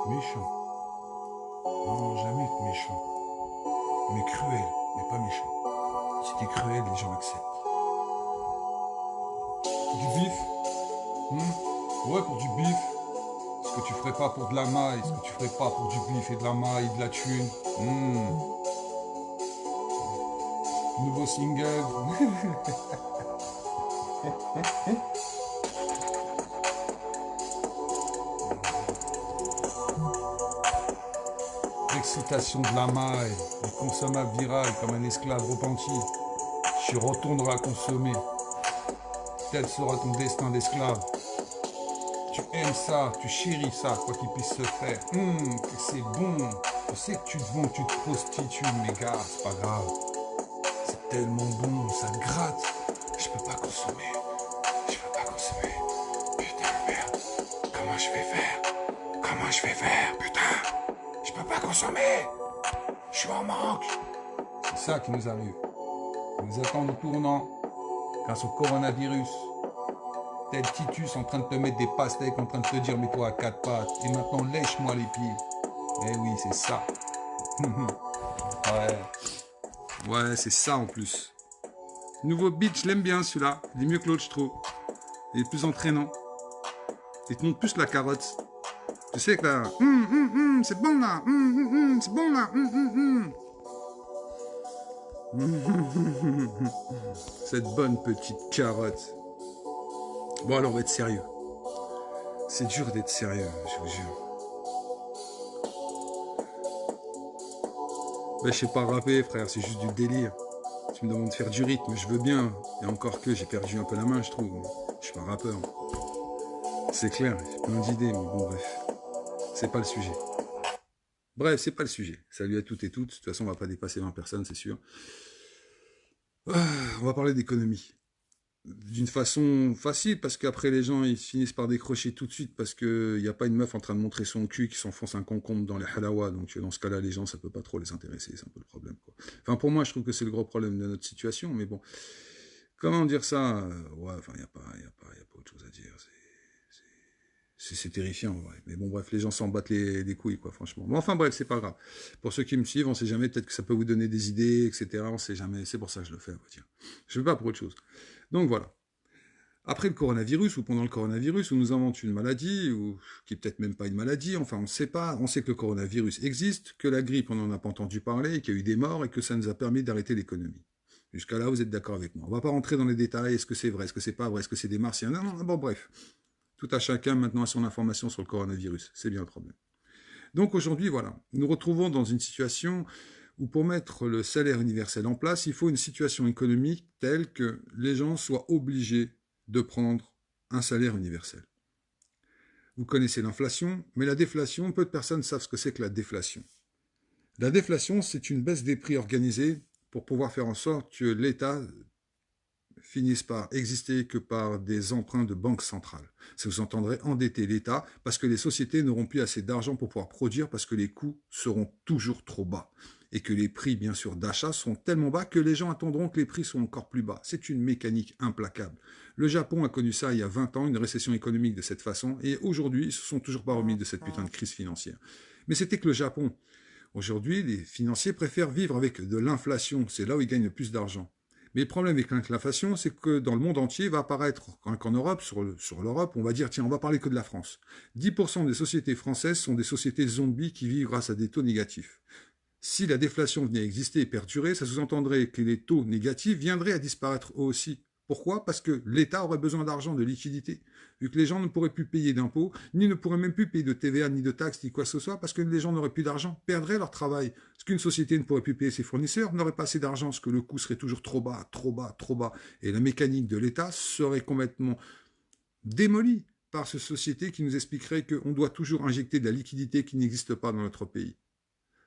Méchant. Non, jamais être méchant. Mais cruel, mais pas méchant. Si t'es cruel, les gens acceptent. Du bif. Ouais, pour du bif. Ce que tu ferais pas pour de la maille, ce que tu ferais pas pour du bif et de la maille, de la thune. Nouveau single. L'excitation de la maille, du consommable viral comme un esclave repenti. Tu retourneras consommer. Tel sera ton destin d'esclave. Tu aimes ça, tu chéris ça, quoi qu'il puisse se faire. Que c'est bon. Je sais que tu te vends, tu te prostitues, mais gars, c'est pas grave. C'est tellement bon, ça te gratte. Je peux pas consommer. Je peux pas consommer. Putain, merde. Comment je vais faire? Comment je vais faire, putain? Je peux pas consommer. Je suis en manque. C'est ça qui nous arrive. Ils nous attendent au tournant grâce au coronavirus. Tel Titus en train de te mettre des pastèques, en train de te dire mets-toi à quatre pattes. Et maintenant lèche-moi les pieds. Eh oui, c'est ça. Ouais. Ouais, c'est ça en plus. Nouveau beat, je l'aime bien celui-là. Il est mieux que l'autre, je trouve. Il est plus entraînant. Il te montre plus la carotte. Tu sais que là, c'est bon là, c'est bon là, Cette bonne petite carotte. Bon alors, on va être sérieux. C'est dur d'être sérieux, je vous jure. Ben, je sais pas rapper, frère, c'est juste du délire. Tu me demandes de faire du rythme, je veux bien. Et encore que j'ai perdu un peu la main, je trouve. Je suis pas rappeur. C'est clair, j'ai plein d'idées, mais bon, bref. C'est pas le sujet. Bref, c'est pas le sujet. Salut à toutes et toutes. De toute façon, on va pas dépasser 20 personnes, c'est sûr. On va parler d'économie. D'une façon facile, parce qu'après les gens ils finissent par décrocher tout de suite, parce qu'il n'y a pas une meuf en train de montrer son cul qui s'enfonce un concombre dans les halawa, donc dans ce cas-là les gens ça peut pas trop les intéresser, c'est un peu le problème quoi. Enfin pour moi je trouve que c'est le gros problème de notre situation, mais bon, comment dire ça, ouais, enfin il n'y a pas autre chose à dire, c'est terrifiant, ouais. Mais bon bref, les gens s'en battent les couilles quoi, franchement. Bon enfin bref, c'est pas grave. Pour ceux qui me suivent, on sait jamais, peut-être que ça peut vous donner des idées, etc. On sait jamais, c'est pour ça que je le fais, on va dire. Je veux pas pour autre chose. Donc voilà. Après le coronavirus, ou pendant le coronavirus, on nous invente une maladie, ou qui est peut-être même pas une maladie, enfin on ne sait pas, on sait que le coronavirus existe, que la grippe on n'en a pas entendu parler, qu'il y a eu des morts, et que ça nous a permis d'arrêter l'économie. Jusqu'à là, vous êtes d'accord avec moi. On va pas rentrer dans les détails, est-ce que c'est vrai, est-ce que c'est pas vrai, est-ce que c'est des martiens, non, bon bref. Tout à chacun maintenant a son information sur le coronavirus, c'est bien le problème. Donc aujourd'hui, voilà, nous nous retrouvons dans une situation où pour mettre le salaire universel en place, il faut une situation économique telle que les gens soient obligés de prendre un salaire universel. Vous connaissez l'inflation, mais la déflation, peu de personnes savent ce que c'est que la déflation. La déflation, c'est une baisse des prix organisée pour pouvoir faire en sorte que l'État finisse par exister que par des emprunts de banque centrale. Ça vous entendrez endetter l'État parce que les sociétés n'auront plus assez d'argent pour pouvoir produire parce que les coûts seront toujours trop bas et que les prix, bien sûr, d'achat seront tellement bas que les gens attendront que les prix soient encore plus bas. C'est une mécanique implacable. Le Japon a connu ça il y a 20 ans, une récession économique de cette façon, et aujourd'hui, ils ne se sont toujours pas remis de cette putain de crise financière. Mais c'était que le Japon. Aujourd'hui, les financiers préfèrent vivre avec de l'inflation. C'est là où ils gagnent le plus d'argent. Mais le problème avec l'inflation, c'est que dans le monde entier, va apparaître, qu'en Europe, sur l'Europe, on va dire, tiens, on va parler que de la France. 10% des sociétés françaises sont des sociétés zombies qui vivent grâce à des taux négatifs. Si la déflation venait à exister et perdurer, ça sous-entendrait que les taux négatifs viendraient à disparaître eux aussi. Pourquoi? Parce que l'État aurait besoin d'argent, de liquidité. Vu que les gens ne pourraient plus payer d'impôts, ni ne pourraient même plus payer de TVA, ni de taxes, ni quoi que ce soit, parce que les gens n'auraient plus d'argent, perdraient leur travail. Parce qu'une société ne pourrait plus payer ses fournisseurs, n'aurait pas assez d'argent, parce que le coût serait toujours trop bas, trop bas, trop bas. Et la mécanique de l'État serait complètement démolie par cette société qui nous expliquerait qu'on doit toujours injecter de la liquidité qui n'existe pas dans notre pays.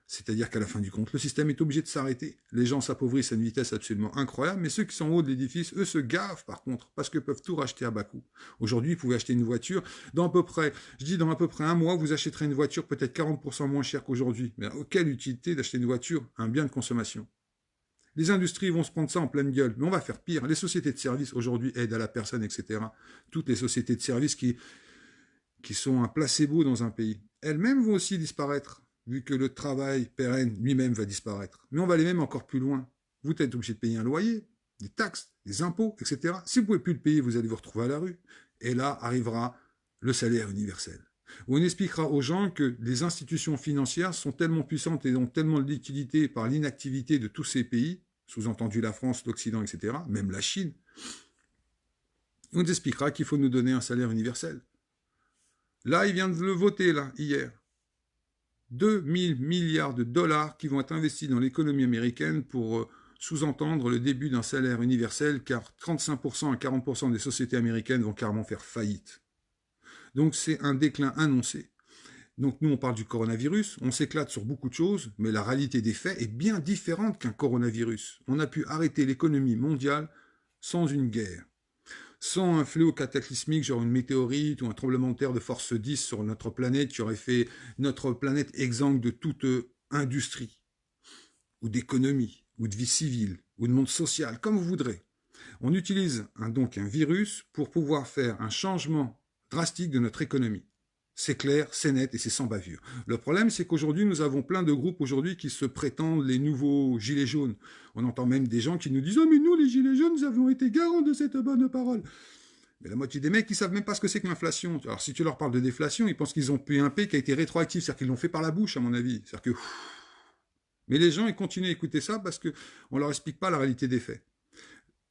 C'est-à-dire qu'à la fin du compte, le système est obligé de s'arrêter. Les gens s'appauvrissent à une vitesse absolument incroyable, mais ceux qui sont en haut de l'édifice, eux, se gavent par contre, parce qu'ils peuvent tout racheter à bas coût. Aujourd'hui, vous pouvez acheter une voiture, dans à peu près un mois, vous achèterez une voiture peut-être 40% moins chère qu'aujourd'hui. Mais quelle utilité d'acheter une voiture, un bien de consommation? Les industries vont se prendre ça en pleine gueule, mais on va faire pire. Les sociétés de services aujourd'hui aident à la personne, etc. Toutes les sociétés de services qui sont un placebo dans un pays, elles-mêmes vont aussi disparaître, vu que le travail pérenne lui-même va disparaître. Mais on va aller même encore plus loin. Vous êtes obligé de payer un loyer, des taxes, des impôts, etc. Si vous ne pouvez plus le payer, vous allez vous retrouver à la rue. Et là arrivera le salaire universel. On expliquera aux gens que les institutions financières sont tellement puissantes et ont tellement de liquidités par l'inactivité de tous ces pays, sous-entendu la France, l'Occident, etc., même la Chine. On nous expliquera qu'il faut nous donner un salaire universel. Là, il vient de le voter, là, hier. 2000 milliards de dollars qui vont être investis dans l'économie américaine pour sous-entendre le début d'un salaire universel, car 35% à 40% des sociétés américaines vont carrément faire faillite. Donc c'est un déclin annoncé. Donc nous, on parle du coronavirus, on s'éclate sur beaucoup de choses, mais la réalité des faits est bien différente qu'un coronavirus. On a pu arrêter l'économie mondiale sans une guerre, sans un fléau cataclysmique, genre une météorite ou un tremblement de terre de force 10 sur notre planète qui aurait fait notre planète exsangue de toute industrie, ou d'économie, ou de vie civile, ou de monde social, comme vous voudrez. On utilise donc un virus pour pouvoir faire un changement drastique de notre économie. C'est clair, c'est net et c'est sans bavure. Le problème, c'est qu'aujourd'hui, nous avons plein de groupes aujourd'hui qui se prétendent les nouveaux gilets jaunes. On entend même des gens qui nous disent « Oh, mais nous, les gilets jaunes, nous avons été garants de cette bonne parole. » Mais la moitié des mecs, ils savent même pas ce que c'est que l'inflation. Alors, si tu leur parles de déflation, ils pensent qu'ils ont payé un P qui a été rétroactif. C'est-à-dire qu'ils l'ont fait par la bouche, à mon avis. C'est-à-dire que... Mais les gens, ils continuent à écouter ça parce qu'on leur explique pas la réalité des faits.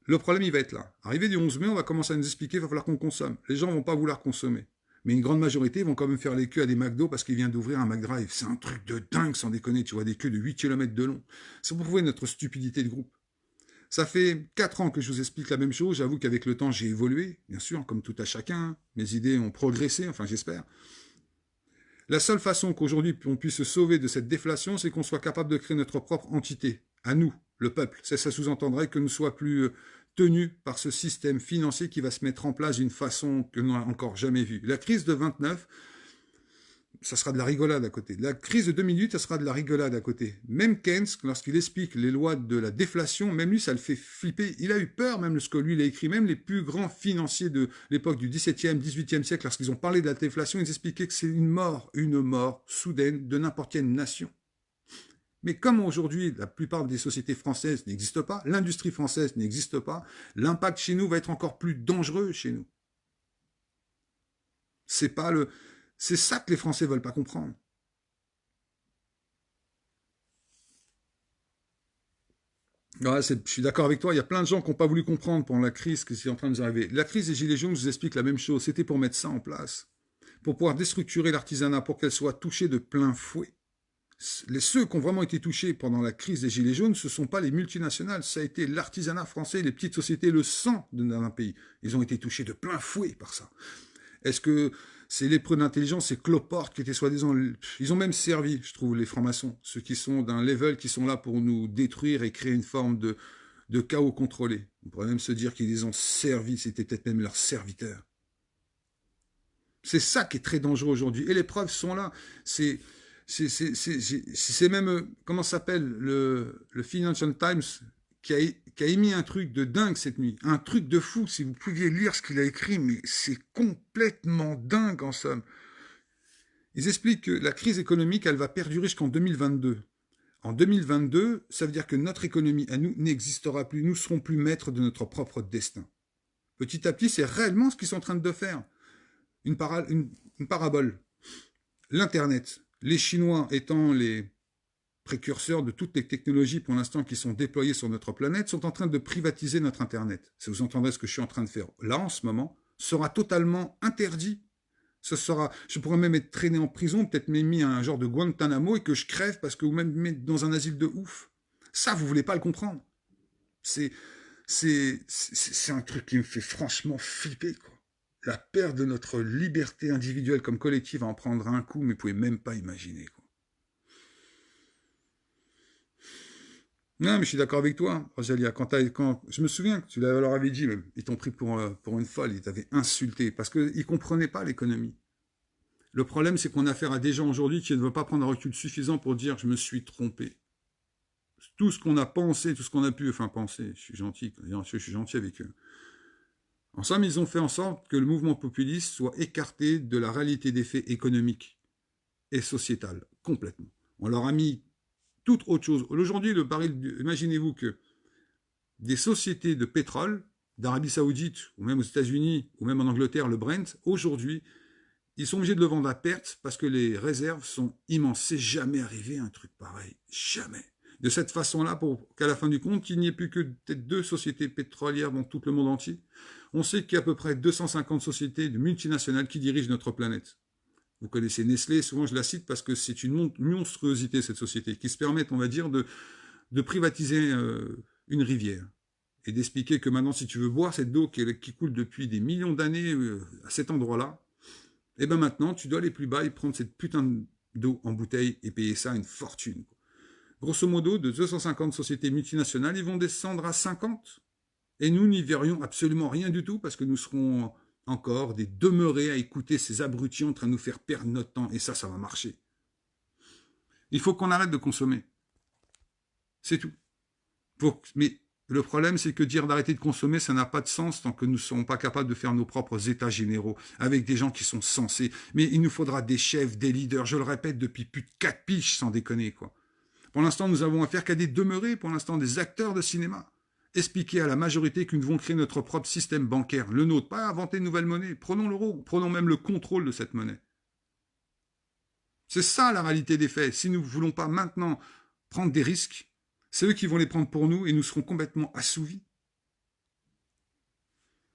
Le problème, il va être là. Arrivé du 11 mai, on va commencer à nous expliquer qu'il va falloir qu'on consomme. Les gens vont pas vouloir consommer. Mais une grande majorité vont quand même faire les queues à des McDo parce qu'il vient d'ouvrir un McDrive. C'est un truc de dingue, sans déconner. Tu vois des queues de 8 km de long. C'est pour prouver notre stupidité de groupe. Ça fait 4 ans que je vous explique la même chose. J'avoue qu'avec le temps, j'ai évolué. Bien sûr, comme tout à chacun. Mes idées ont progressé, enfin j'espère. La seule façon qu'aujourd'hui on puisse se sauver de cette déflation, c'est qu'on soit capable de créer notre propre entité. À nous, le peuple. Ça sous-entendrait que nous ne soyons plus tenus par ce système financier qui va se mettre en place d'une façon que l'on n'a encore jamais vue. La crise de 29, ça sera de la rigolade à côté. La crise de 2008, ça sera de la rigolade à côté. Même Keynes, lorsqu'il explique les lois de la déflation, même lui, ça le fait flipper. Il a eu peur, même ce que lui, il a écrit. Même les plus grands financiers de l'époque du XVIIe, XVIIIe siècle, lorsqu'ils ont parlé de la déflation, ils expliquaient que c'est une mort soudaine de n'importe quelle nation. Mais comme aujourd'hui, la plupart des sociétés françaises n'existent pas, l'industrie française n'existe pas, l'impact chez nous va être encore plus dangereux chez nous. C'est ça que les Français veulent pas comprendre. Ouais, je suis d'accord avec toi, il y a plein de gens qui n'ont pas voulu comprendre pendant la crise qui est en train de nous arriver. La crise des Gilets jaunes, je vous explique la même chose, c'était pour mettre ça en place, pour pouvoir déstructurer l'artisanat, pour qu'elle soit touchée de plein fouet. Ceux qui ont vraiment été touchés pendant la crise des Gilets jaunes, ce ne sont pas les multinationales, ça a été l'artisanat français, les petites sociétés, le sang d'un pays. Ils ont été touchés de plein fouet par ça. Est-ce que c'est les preuves d'intelligence, c'est Cloporte qui étaient soi-disant... Ils ont même servi, je trouve, les francs-maçons, ceux qui sont d'un level, qui sont là pour nous détruire et créer une forme de chaos contrôlé. On pourrait même se dire qu'ils les ont servis, c'était peut-être même leurs serviteurs. C'est ça qui est très dangereux aujourd'hui. Et les preuves sont là. C'est même, comment ça s'appelle, le Financial Times qui a émis un truc de dingue cette nuit, un truc de fou, si vous pouviez lire ce qu'il a écrit, mais c'est complètement dingue en somme. Ils expliquent que la crise économique, elle va perdurer jusqu'en 2022. En 2022, ça veut dire que notre économie à nous n'existera plus, nous ne serons plus maîtres de notre propre destin. Petit à petit, c'est réellement ce qu'ils sont en train de faire. Une parabole. L'Internet. Les Chinois étant les précurseurs de toutes les technologies pour l'instant qui sont déployées sur notre planète, sont en train de privatiser notre Internet. Si vous entendez ce que je suis en train de faire là en ce moment, sera totalement interdit. Je pourrais même être traîné en prison, peut-être même mis à un genre de Guantanamo et que je crève parce que vous même mettre dans un asile de ouf. Ça, vous voulez pas le comprendre. C'est un truc qui me fait franchement flipper, quoi. La perte de notre liberté individuelle comme collective à en prendre un coup, mais vous pouvez même pas imaginer, quoi. Non, mais je suis d'accord avec toi, Rosalia. Je me souviens que tu leur avais dit, même, ils t'ont pris pour une folle, ils t'avaient insulté, parce qu'ils ne comprenaient pas l'économie. Le problème, c'est qu'on a affaire à des gens aujourd'hui qui ne veulent pas prendre un recul suffisant pour dire « je me suis trompé ». Tout ce qu'on a pensé, tout ce qu'on a pu, enfin penser, je suis gentil avec eux. En somme, ils ont fait en sorte que le mouvement populiste soit écarté de la réalité des faits économiques est sociétal, complètement. On leur a mis toute autre chose. Aujourd'hui, le baril, imaginez-vous que des sociétés de pétrole, d'Arabie Saoudite, ou même aux États-Unis, ou même en Angleterre, le Brent, aujourd'hui, ils sont obligés de le vendre à perte parce que les réserves sont immenses. C'est jamais arrivé un truc pareil. Jamais. De cette façon-là, pour qu'à la fin du compte, il n'y ait plus que peut-être 2 sociétés pétrolières dans tout le monde entier. On sait qu'il y a à peu près 250 sociétés de multinationales qui dirigent notre planète. Vous connaissez Nestlé, souvent je la cite parce que c'est une monstruosité, cette société, qui se permet, on va dire, de privatiser une rivière et d'expliquer que maintenant, si tu veux boire cette eau qui coule depuis des millions d'années à cet endroit-là, et bien maintenant, tu dois aller plus bas et prendre cette putain d'eau en bouteille et payer ça une fortune. Grosso modo, de 250 sociétés multinationales, ils vont descendre à 50. Et nous n'y verrions absolument rien du tout parce que nous serons encore des demeurés à écouter ces abrutis en train de nous faire perdre notre temps. Et ça va marcher. Il faut qu'on arrête de consommer. C'est tout. Mais le problème, c'est que dire d'arrêter de consommer, ça n'a pas de sens tant que nous ne serons pas capables de faire nos propres états généraux avec des gens qui sont sensés. Mais il nous faudra des chefs, des leaders, je le répète, depuis plus de 4 piges, sans déconner, quoi. Pour l'instant, nous avons affaire qu'à des demeurés, pour l'instant, des acteurs de cinéma. Expliquer à la majorité que nous devons créer notre propre système bancaire, le nôtre, pas inventer une nouvelle monnaie. Prenons l'euro, prenons même le contrôle de cette monnaie. C'est ça la réalité des faits. Si nous ne voulons pas maintenant prendre des risques, c'est eux qui vont les prendre pour nous et nous serons complètement assouvis.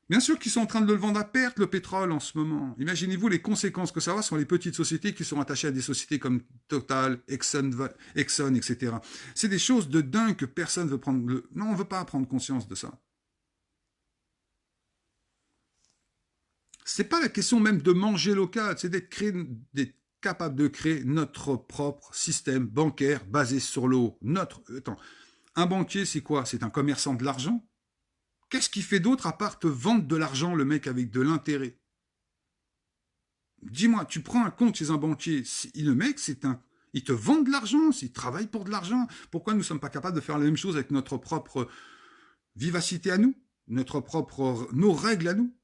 Bien sûr qu'ils sont en train de le vendre à perte, le pétrole, en ce moment. Imaginez-vous les conséquences que ça va sur les petites sociétés qui sont attachées à des sociétés comme Total, Exxon, etc. C'est des choses de dingue que personne ne veut prendre. Non, on ne veut pas prendre conscience de ça. C'est pas la question même de manger local, c'est d'être capable de créer notre propre système bancaire basé sur l'eau. Un banquier, c'est quoi? C'est un commerçant de l'argent. Qu'est-ce qu'il fait d'autre à part te vendre de l'argent, le mec, avec de l'intérêt? Dis-moi, tu prends un compte chez un banquier, le mec, il te vend de l'argent, il travaille pour de l'argent. Pourquoi nous ne sommes pas capables de faire la même chose avec notre propre vivacité à nous, nos règles à nous?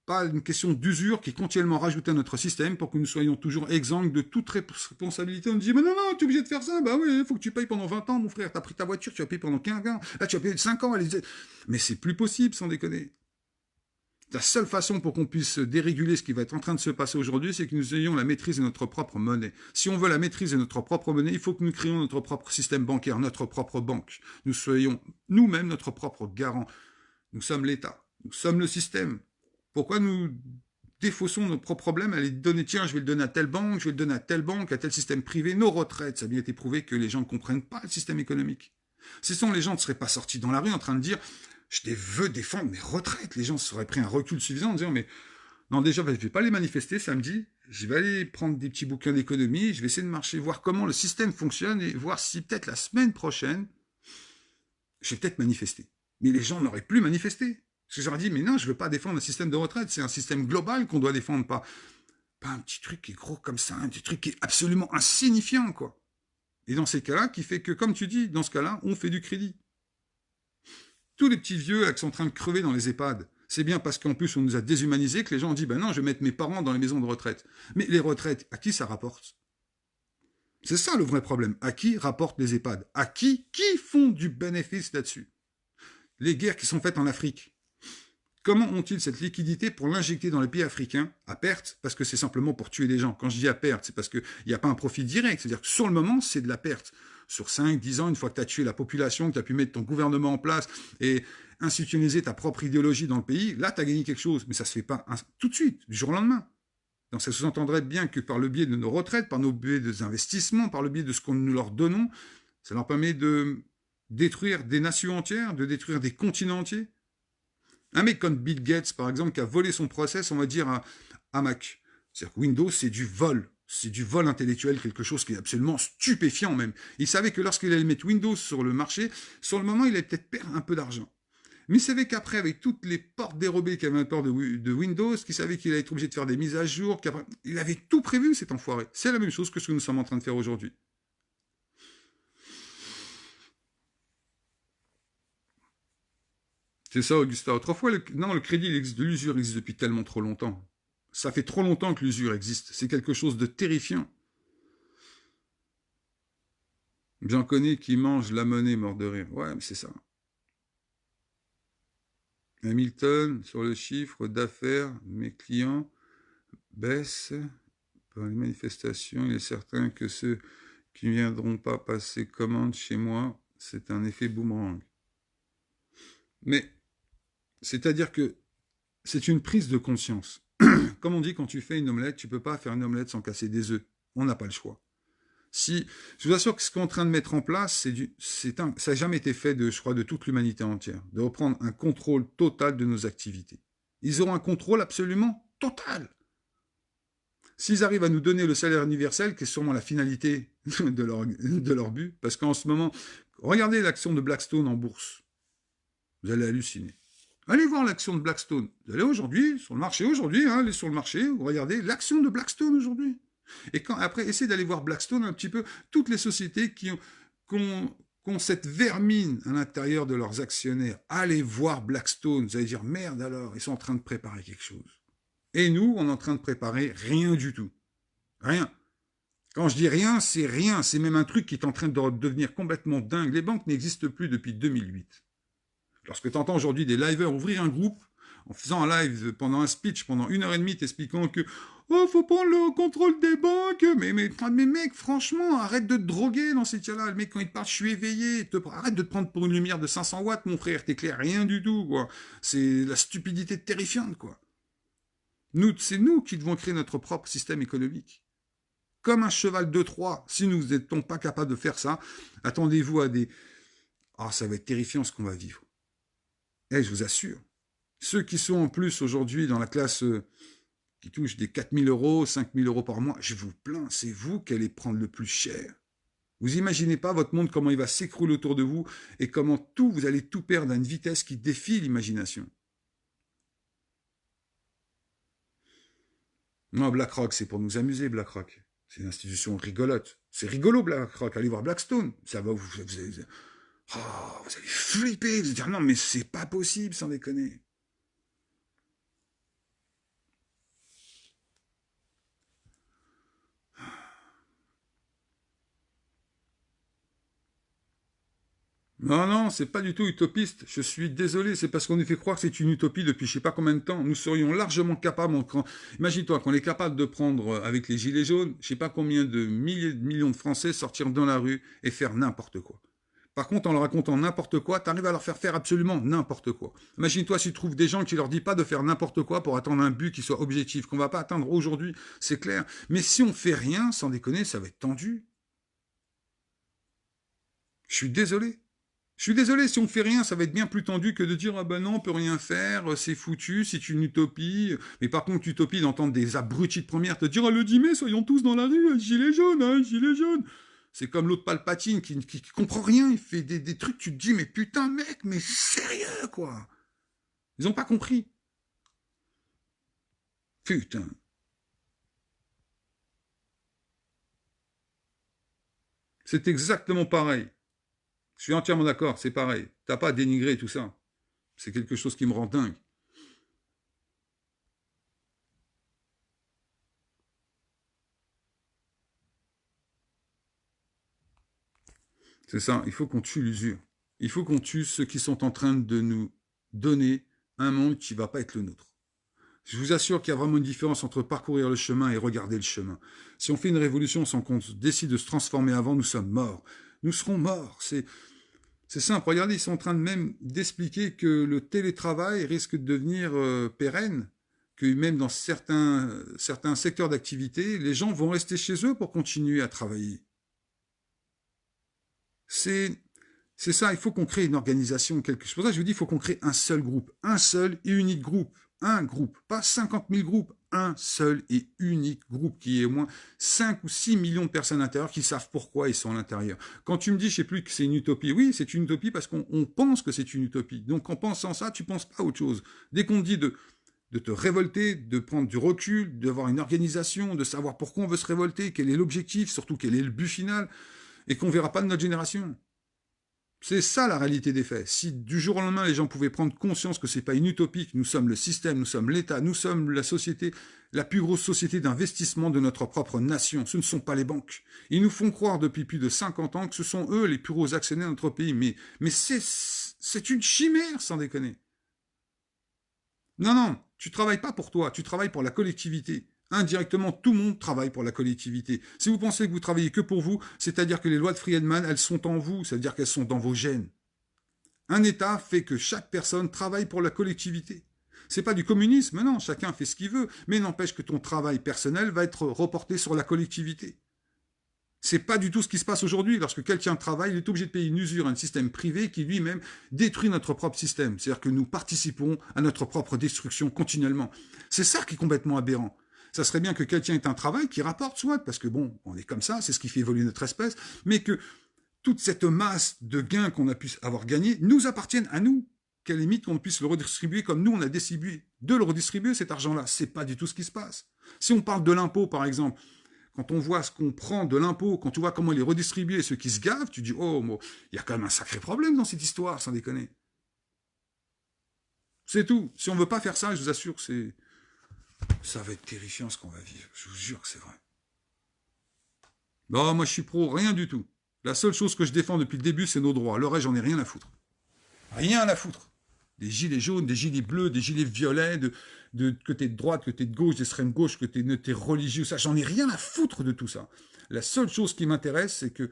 Pas une question d'usure qui est continuellement rajoutée à notre système pour que nous soyons toujours exempts de toute responsabilité. On nous dit, mais non, tu es obligé de faire ça. Bah oui, il faut que tu payes pendant 20 ans, mon frère. Tu as pris ta voiture, tu as payé pendant 15 ans. Là, tu as payé 5 ans. Mais c'est plus possible, sans déconner. La seule façon pour qu'on puisse déréguler ce qui va être en train de se passer aujourd'hui, c'est que nous ayons la maîtrise de notre propre monnaie. Si on veut la maîtrise de notre propre monnaie, il faut que nous créions notre propre système bancaire, notre propre banque. Nous soyons nous-mêmes notre propre garant. Nous sommes l'État. Nous sommes le système. Pourquoi nous défaussons nos propres problèmes à les donner, tiens, je vais le donner à telle banque, je vais le donner à telle banque, à tel système privé, nos retraites, ça a bien été prouvé que les gens ne comprennent pas le système économique. Sinon, les gens ne seraient pas sortis dans la rue en train de dire, je veux défendre mes retraites. Les gens seraient pris un recul suffisant en disant, mais non, déjà, je ne vais pas les manifester samedi, je vais aller prendre des petits bouquins d'économie, je vais essayer de marcher, voir comment le système fonctionne et voir si peut-être la semaine prochaine, je vais peut-être manifester. Mais les gens n'auraient plus manifesté. Parce que j'aurais dit, mais non, je ne veux pas défendre le système de retraite, c'est un système global qu'on doit défendre, pas un petit truc qui est gros comme ça, un petit truc qui est absolument insignifiant, quoi. Et dans ces cas-là, qui fait que, comme tu dis, dans ce cas-là, on fait du crédit. Tous les petits vieux là, qui sont en train de crever dans les EHPAD, c'est bien parce qu'en plus on nous a déshumanisés que les gens ont dit, ben non, je vais mettre mes parents dans les maisons de retraite. Mais les retraites, à qui ça rapporte? C'est ça le vrai problème. À qui rapportent les EHPAD? À qui font du bénéfice là-dessus? Les guerres qui sont faites en Afrique. Comment ont-ils cette liquidité pour l'injecter dans les pays africains à perte? Parce que c'est simplement pour tuer les gens. Quand je dis à perte, c'est parce qu'il n'y a pas un profit direct. C'est-à-dire que sur le moment, c'est de la perte. Sur 5, 10 ans, une fois que tu as tué la population, que tu as pu mettre ton gouvernement en place et institutionnaliser ta propre idéologie dans le pays, là, tu as gagné quelque chose. Mais ça ne se fait pas tout de suite, du jour au lendemain. Donc ça sous-entendrait bien que par le biais de nos retraites, par le biais des investissements, par le biais de ce que nous leur donnons, ça leur permet de détruire des nations entières, de détruire des continents entiers. Un mec comme Bill Gates, par exemple, qui a volé son process, on va dire, à Mac. C'est-à-dire que Windows, c'est du vol. C'est du vol intellectuel, quelque chose qui est absolument stupéfiant même. Il savait que lorsqu'il allait mettre Windows sur le marché, sur le moment, il allait peut-être perdre un peu d'argent. Mais il savait qu'après, avec toutes les portes dérobées qu'il avait peur de Windows, qu'il savait qu'il allait être obligé de faire des mises à jour, il avait tout prévu, cet enfoiré. C'est la même chose que ce que nous sommes en train de faire aujourd'hui. C'est ça, Augustin. Autrefois, le crédit, l'usure existe depuis tellement trop longtemps. Ça fait trop longtemps que l'usure existe. C'est quelque chose de terrifiant. J'en connais qui mangent la monnaie mort de rire. Ouais, mais c'est ça. Hamilton, sur le chiffre d'affaires, mes clients baissent par les manifestations. Il est certain que ceux qui ne viendront pas passer commande chez moi, c'est un effet boomerang. Mais, c'est-à-dire que c'est une prise de conscience. Comme on dit, quand tu fais une omelette, tu ne peux pas faire une omelette sans casser des œufs. On n'a pas le choix. Si, je vous assure que ce qu'on est en train de mettre en place, ça n'a jamais été fait, je crois, de toute l'humanité entière, de reprendre un contrôle total de nos activités. Ils auront un contrôle absolument total. S'ils arrivent à nous donner le salaire universel, qui est sûrement la finalité de leur but, parce qu'en ce moment, regardez l'action de Blackstone en bourse. Vous allez halluciner. Allez voir l'action de Blackstone. Vous allez aujourd'hui, sur le marché aujourd'hui, hein, allez sur le marché, vous regardez l'action de Blackstone aujourd'hui. Et après, essayez d'aller voir Blackstone un petit peu, toutes les sociétés qui ont cette vermine à l'intérieur de leurs actionnaires. Allez voir Blackstone, vous allez dire, merde alors, ils sont en train de préparer quelque chose. Et nous, on est en train de préparer rien du tout. Rien. Quand je dis rien, c'est même un truc qui est en train de devenir complètement dingue. Les banques n'existent plus depuis 2008. Lorsque tu entends aujourd'hui des liveurs ouvrir un groupe, en faisant un live pendant un speech, pendant 1h30, t'expliquant que oh, faut prendre le contrôle des banques. Mais mec, franchement, arrête de te droguer dans ces cas-là. Le mec, quand il te parle, je suis éveillé. Arrête de te prendre pour une lumière de 500 watts, mon frère. T'éclaires rien du tout, quoi. C'est la stupidité terrifiante, quoi. C'est nous qui devons créer notre propre système économique. Comme un cheval de Troie. Si nous n'étions pas capables de faire ça, attendez-vous à des... Ah, ça va être terrifiant ce qu'on va vivre. Et je vous assure. Ceux qui sont en plus aujourd'hui dans la classe qui touche des 4 000 euros, 5 000 euros par mois, je vous plains, c'est vous qui allez prendre le plus cher. Vous imaginez pas votre monde, comment il va s'écrouler autour de vous et comment vous allez tout perdre à une vitesse qui défie l'imagination. Non, BlackRock, c'est pour nous amuser, BlackRock. C'est une institution rigolote. C'est rigolo, BlackRock. Allez voir Blackstone. Ça va, vous allez flipper. Vous allez dire, non, mais c'est pas possible, sans déconner. Non, non, c'est pas du tout utopiste. Je suis désolé, c'est parce qu'on nous fait croire que c'est une utopie depuis je sais pas combien de temps. Nous serions largement capables, imagine-toi qu'on est capable de prendre avec les gilets jaunes, je sais pas combien de millions de Français sortir dans la rue et faire n'importe quoi. Par contre, en leur racontant n'importe quoi, tu arrives à leur faire absolument n'importe quoi. Imagine-toi si tu trouves des gens qui leur disent pas de faire n'importe quoi pour atteindre un but qui soit objectif, qu'on va pas atteindre aujourd'hui, c'est clair. Mais si on fait rien, sans déconner, ça va être tendu. Je suis désolé. Je suis désolé, si on fait rien, ça va être bien plus tendu que de dire ah ben non, on peut rien faire, c'est foutu, c'est une utopie. Mais par contre, utopie d'entendre des abrutis de première te dire ah le 10 mai, soyons tous dans la rue, gilet jaune, hein, gilet jaune. C'est comme l'autre Palpatine qui comprend rien, il fait des trucs, tu te dis mais putain mec, mais sérieux quoi. Ils ont pas compris. Putain. C'est exactement pareil. Je suis entièrement d'accord, c'est pareil. T'as pas à dénigrer tout ça. C'est quelque chose qui me rend dingue. C'est ça, il faut qu'on tue l'usure. Il faut qu'on tue ceux qui sont en train de nous donner un monde qui ne va pas être le nôtre. Je vous assure qu'il y a vraiment une différence entre parcourir le chemin et regarder le chemin. Si on fait une révolution sans qu'on décide de se transformer avant, nous sommes morts. Nous serons morts. C'est simple. Regardez, ils sont en train de même d'expliquer que le télétravail risque de devenir pérenne, que même dans certains secteurs d'activité, les gens vont rester chez eux pour continuer à travailler. C'est ça, il faut qu'on crée une organisation, quelque chose. Pour ça, je vous dis, il faut qu'on crée un seul groupe, un seul et unique groupe. Un groupe, pas 50 000 groupes, un seul et unique groupe qui est au moins 5 ou 6 millions de personnes à l'intérieur qui savent pourquoi ils sont à l'intérieur. Quand tu me dis, je sais plus, que c'est une utopie, oui, c'est une utopie parce qu'on pense que c'est une utopie. Donc en pensant ça, tu penses pas à autre chose. Dès qu'on te dit de te révolter, de prendre du recul, d'avoir une organisation, de savoir pourquoi on veut se révolter, quel est l'objectif, surtout quel est le but final, et qu'on verra pas de notre génération. C'est ça la réalité des faits. Si du jour au lendemain, les gens pouvaient prendre conscience que c'est pas une utopie, que nous sommes le système, nous sommes l'État, nous sommes la société, la plus grosse société d'investissement de notre propre nation. Ce ne sont pas les banques. Ils nous font croire depuis plus de 50 ans que ce sont eux les plus gros actionnaires de notre pays. Mais c'est une chimère, sans déconner. Non, non, tu travailles pas pour toi, tu travailles pour la collectivité. Indirectement, tout le monde travaille pour la collectivité. Si vous pensez que vous travaillez que pour vous, c'est-à-dire que les lois de Friedman, elles sont en vous, c'est-à-dire qu'elles sont dans vos gènes. Un État fait que chaque personne travaille pour la collectivité. C'est pas du communisme, non, chacun fait ce qu'il veut, mais n'empêche que ton travail personnel va être reporté sur la collectivité. C'est pas du tout ce qui se passe aujourd'hui. Lorsque quelqu'un travaille, il est obligé de payer une usure à un système privé qui lui-même détruit notre propre système. C'est-à-dire que nous participons à notre propre destruction continuellement. C'est ça qui est complètement aberrant. Ça serait bien que quelqu'un ait un travail qui rapporte, soit, parce que bon, on est comme ça, c'est ce qui fait évoluer notre espèce, mais que toute cette masse de gains qu'on a pu avoir gagnés nous appartiennent à nous. Qu'à la limite, qu'on puisse le redistribuer comme nous, on a décidé de le redistribuer, cet argent-là. C'est pas du tout ce qui se passe. Si on parle de l'impôt, par exemple, quand on voit ce qu'on prend de l'impôt, quand tu vois comment il est redistribué et ceux qui se gavent, tu dis, oh, il y a quand même un sacré problème dans cette histoire, sans déconner. C'est tout. Si on veut pas faire ça, je vous assure, ça va être terrifiant ce qu'on va vivre. Je vous jure que c'est vrai. Non, moi je suis pro, rien du tout. La seule chose que je défends depuis le début, c'est nos droits. Le reste, j'en ai rien à foutre. Rien à foutre. Des gilets jaunes, des gilets bleus, des gilets violets, que t'es de droite, que t'es de gauche, d'extrême gauche, que t'es religieux, ça, j'en ai rien à foutre de tout ça. La seule chose qui m'intéresse, c'est que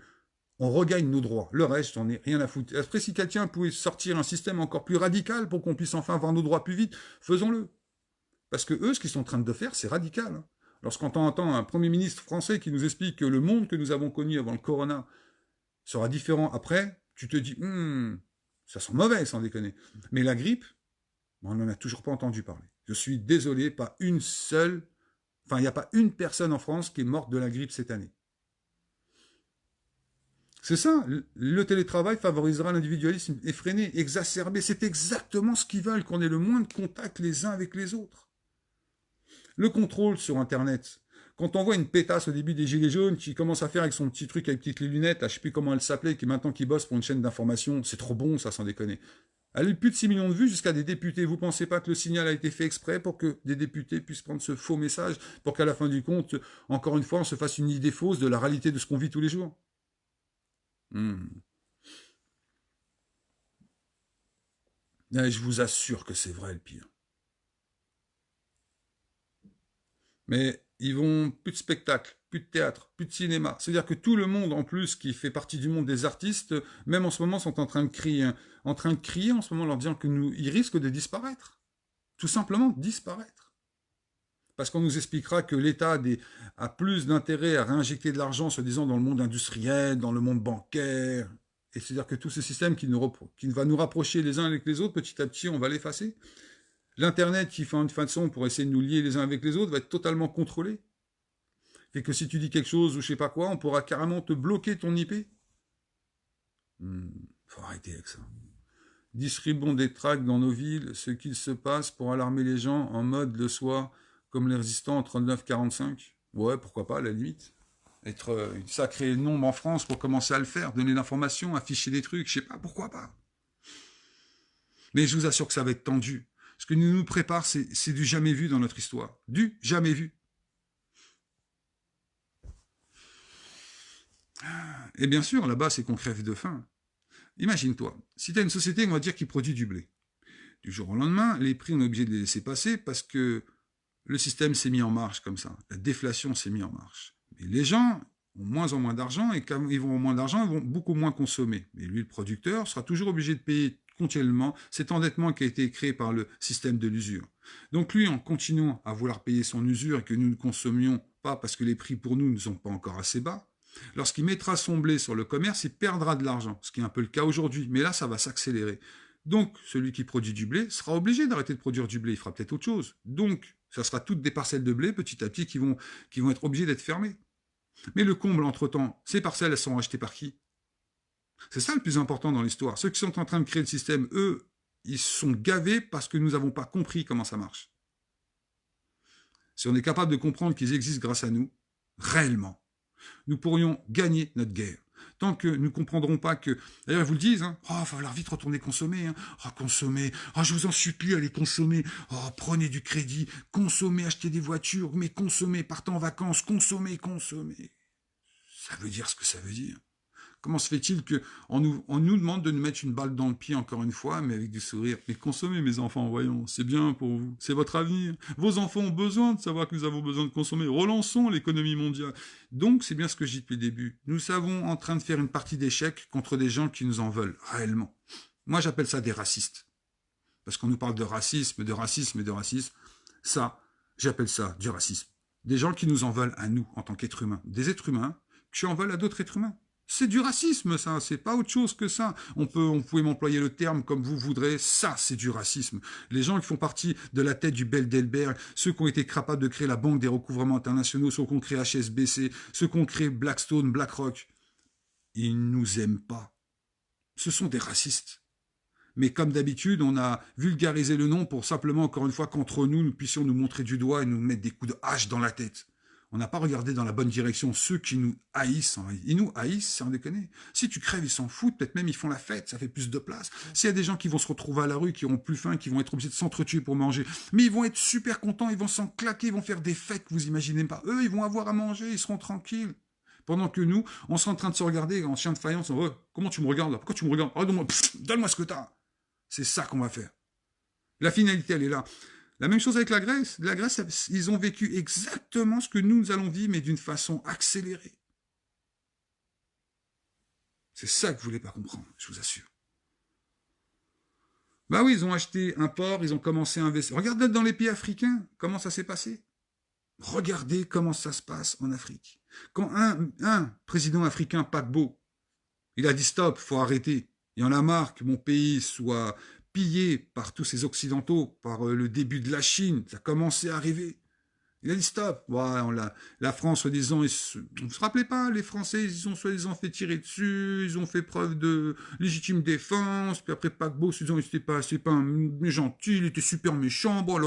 on regagne nos droits. Le reste, j'en ai rien à foutre. Après, si quelqu'un pouvait sortir un système encore plus radical pour qu'on puisse enfin avoir nos droits plus vite, faisons-le. Parce que eux, ce qu'ils sont en train de faire, c'est radical. Lorsqu'on entend un Premier ministre français qui nous explique que le monde que nous avons connu avant le corona sera différent après, tu te dis, ça sent mauvais, sans déconner. Mais la grippe, on n'en a toujours pas entendu parler. Je suis désolé, pas une seule, enfin, il n'y a pas une personne en France qui est morte de la grippe cette année. C'est ça, le télétravail favorisera l'individualisme effréné, exacerbé. C'est exactement ce qu'ils veulent, qu'on ait le moins de contact les uns avec les autres. Le contrôle sur Internet. Quand on voit une pétasse au début des Gilets jaunes qui commence à faire avec son petit truc avec petites lunettes, là, je sais plus comment elle s'appelait, qui maintenant qui bosse pour une chaîne d'information, c'est trop bon ça, sans déconner. Elle a eu plus de 6 millions de vues jusqu'à des députés. Vous pensez pas que le signal a été fait exprès pour que des députés puissent prendre ce faux message, pour qu'à la fin du compte, encore une fois, on se fasse une idée fausse de la réalité de ce qu'on vit tous les jours? Et je vous assure que c'est vrai le pire. Mais ils vont plus de spectacle, plus de théâtre, plus de cinéma. C'est-à-dire que tout le monde, en plus, qui fait partie du monde des artistes, même en ce moment, sont en train de crier en ce moment, leur disant que ils risquent de disparaître. Tout simplement disparaître. Parce qu'on nous expliquera que l'État a plus d'intérêt à réinjecter de l'argent, se disant, dans le monde industriel, dans le monde bancaire. Et c'est-à-dire que tout ce système qui va nous rapprocher les uns avec les autres, petit à petit, on va l'effacer. L'Internet qui fait une façon pour essayer de nous lier les uns avec les autres va être totalement contrôlé. Fait que si tu dis quelque chose ou je sais pas quoi, on pourra carrément te bloquer ton IP. Faut arrêter avec ça. Distribuons des tracts dans nos villes, ce qu'il se passe pour alarmer les gens en mode le soir, comme les résistants en 39-45. Ouais, pourquoi pas, à la limite. Être une sacrée nombre en France pour commencer à le faire, donner l'information, afficher des trucs, je sais pas, pourquoi pas. Mais je vous assure que ça va être tendu. Ce que nous prépare, c'est du jamais vu dans notre histoire. Du jamais vu. Et bien sûr, là-bas, c'est qu'on crève de faim. Imagine-toi, si tu as une société, on va dire, qui produit du blé. Du jour au lendemain, les prix, on est obligé de les laisser passer parce que le système s'est mis en marche comme ça. La déflation s'est mise en marche. Mais les gens ont moins en moins d'argent et quand ils vont avoir moins d'argent, ils vont beaucoup moins consommer. Mais lui, le producteur, sera toujours obligé de payer continuellement cet endettement qui a été créé par le système de l'usure. Donc lui, en continuant à vouloir payer son usure et que nous ne consommions pas parce que les prix pour nous ne sont pas encore assez bas, lorsqu'il mettra son blé sur le commerce, il perdra de l'argent, ce qui est un peu le cas aujourd'hui. Mais là, ça va s'accélérer. Donc, celui qui produit du blé sera obligé d'arrêter de produire du blé. Il fera peut-être autre chose. Donc, ça sera toutes des parcelles de blé, petit à petit, qui vont être obligées d'être fermées. Mais le comble, entre-temps, ces parcelles, elles sont rachetées par qui? C'est ça le plus important dans l'histoire. Ceux qui sont en train de créer le système, eux, ils sont gavés parce que nous n'avons pas compris comment ça marche. Si on est capable de comprendre qu'ils existent grâce à nous, réellement, nous pourrions gagner notre guerre. Tant que nous ne comprendrons pas que... D'ailleurs, ils vous le disent, hein, oh, il va falloir vite retourner consommer. Hein. Oh, consommer. Oh, je vous en supplie, allez consommer. Oh, prenez du crédit. Consommez, achetez des voitures. Mais consommez, partez en vacances. Consommez, consommez. Ça veut dire ce que ça veut dire. Comment se fait-il qu'on nous demande de nous mettre une balle dans le pied encore une fois, mais avec du sourire? Mais consommez, mes enfants, voyons, c'est bien pour vous, c'est votre avenir. Vos enfants ont besoin de savoir que nous avons besoin de consommer. Relançons l'économie mondiale. Donc, c'est bien ce que je dis depuis le début. Nous sommes en train de faire une partie d'échecs contre des gens qui nous en veulent, réellement. Moi, j'appelle ça des racistes. Parce qu'on nous parle de racisme, de racisme et de racisme. Ça, j'appelle ça du racisme. Des gens qui nous en veulent à nous, en tant qu'êtres humains. Des êtres humains qui en veulent à d'autres êtres humains. C'est du racisme, ça, c'est pas autre chose que ça. On pouvait m'employer le terme comme vous voudrez, ça, c'est du racisme. Les gens qui font partie de la tête du Bilderberg, ceux qui ont été capables de créer la Banque des recouvrements internationaux, ceux qui ont créé HSBC, ceux qui ont créé Blackstone, BlackRock, ils nous aiment pas. Ce sont des racistes. Mais comme d'habitude, on a vulgarisé le nom pour simplement, encore une fois, qu'entre nous, nous puissions nous montrer du doigt et nous mettre des coups de hache dans la tête. On n'a pas regardé dans la bonne direction ceux qui nous haïssent. Ils nous haïssent, sans déconner. Si tu crèves, ils s'en foutent. Peut-être même ils font la fête, ça fait plus de place. S'il y a des gens qui vont se retrouver à la rue, qui auront plus faim, qui vont être obligés de s'entretuer pour manger, mais ils vont être super contents, ils vont s'en claquer, ils vont faire des fêtes que vous imaginez pas. Eux, ils vont avoir à manger, ils seront tranquilles. Pendant que nous, on sera en train de se regarder en chien de faïence. Oh, comment tu me regardes là? Pourquoi tu me regardes? Oh, donne-moi ce que t'as. C'est ça qu'on va faire. La finalité, elle est là. La même chose avec la Grèce. La Grèce, ils ont vécu exactement ce que nous allons vivre, mais d'une façon accélérée. C'est ça que vous ne voulez pas comprendre, je vous assure. Bah oui, ils ont acheté un port, ils ont commencé à investir. Regardez dans les pays africains, comment ça s'est passé. Regardez comment ça se passe en Afrique. Quand un président africain paquebot, il a dit stop, il faut arrêter. Il y en a marre que mon pays soit pillé par tous ces occidentaux, par le début de la Chine, ça commençait à arriver. Il a dit stop. Ouais, la France, soi-disant, vous ne vous rappelez pas, les Français, ils ont soi-disant fait tirer dessus, ils ont fait preuve de légitime défense, puis après paquebot, ils ont c'est pas un gentil, il était super méchant, bon,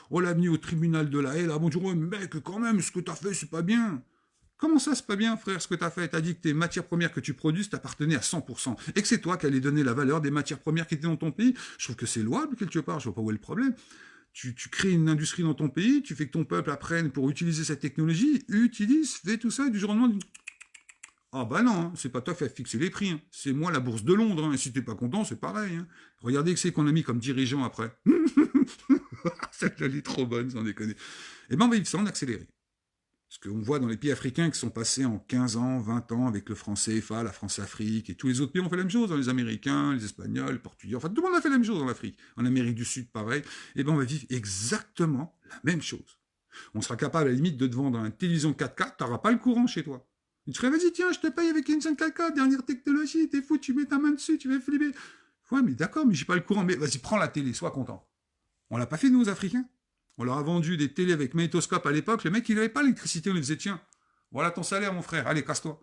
on l'a mis au tribunal de la haie, là, bon, oh, mec, quand même, ce que t'as fait, c'est pas bien. Comment ça, c'est pas bien, frère, ce que t'as fait? T'as dit que tes matières premières que tu produis t'appartenaient à 100%, et que c'est toi qui allais donner la valeur des matières premières qui étaient dans ton pays. Je trouve que c'est louable, quelque part, je vois pas où est le problème. Tu crées une industrie dans ton pays, tu fais que ton peuple apprenne pour utiliser cette technologie, utilise, fais tout ça, et du jour au lendemain, ah bah non, hein, c'est pas toi qui vas fixer les prix, hein. C'est moi la bourse de Londres, hein. Et si t'es pas content, c'est pareil. Hein. Regardez que c'est qu'on a mis comme dirigeant après. Celle-là, elle est trop bonne, sans déconner. Et ben on va vivre ça en accéléré. Ce qu'on voit dans les pays africains qui sont passés en 15 ans, 20 ans avec le franc CFA, la France-Afrique, et tous les autres pays ont fait la même chose, hein, les Américains, les Espagnols, les Portugais, enfin tout le monde a fait la même chose en Afrique. En Amérique du Sud, pareil. Et ben on va vivre exactement la même chose. On sera capable à la limite de te vendre une télévision 4K, tu n'auras pas le courant chez toi. Tu te ferais, vas-y, tiens, je te paye avec une 4K, dernière technologie, t'es fou, tu mets ta main dessus, tu vas flipper. Ouais, mais d'accord, mais j'ai pas le courant, mais vas-y, prends la télé, sois content. On l'a pas fait, nous, aux Africains. On leur a vendu des télés avec magnétoscope à l'époque. Le mec, il n'avait pas l'électricité. On lui disait, tiens, voilà ton salaire, mon frère. Allez, casse-toi.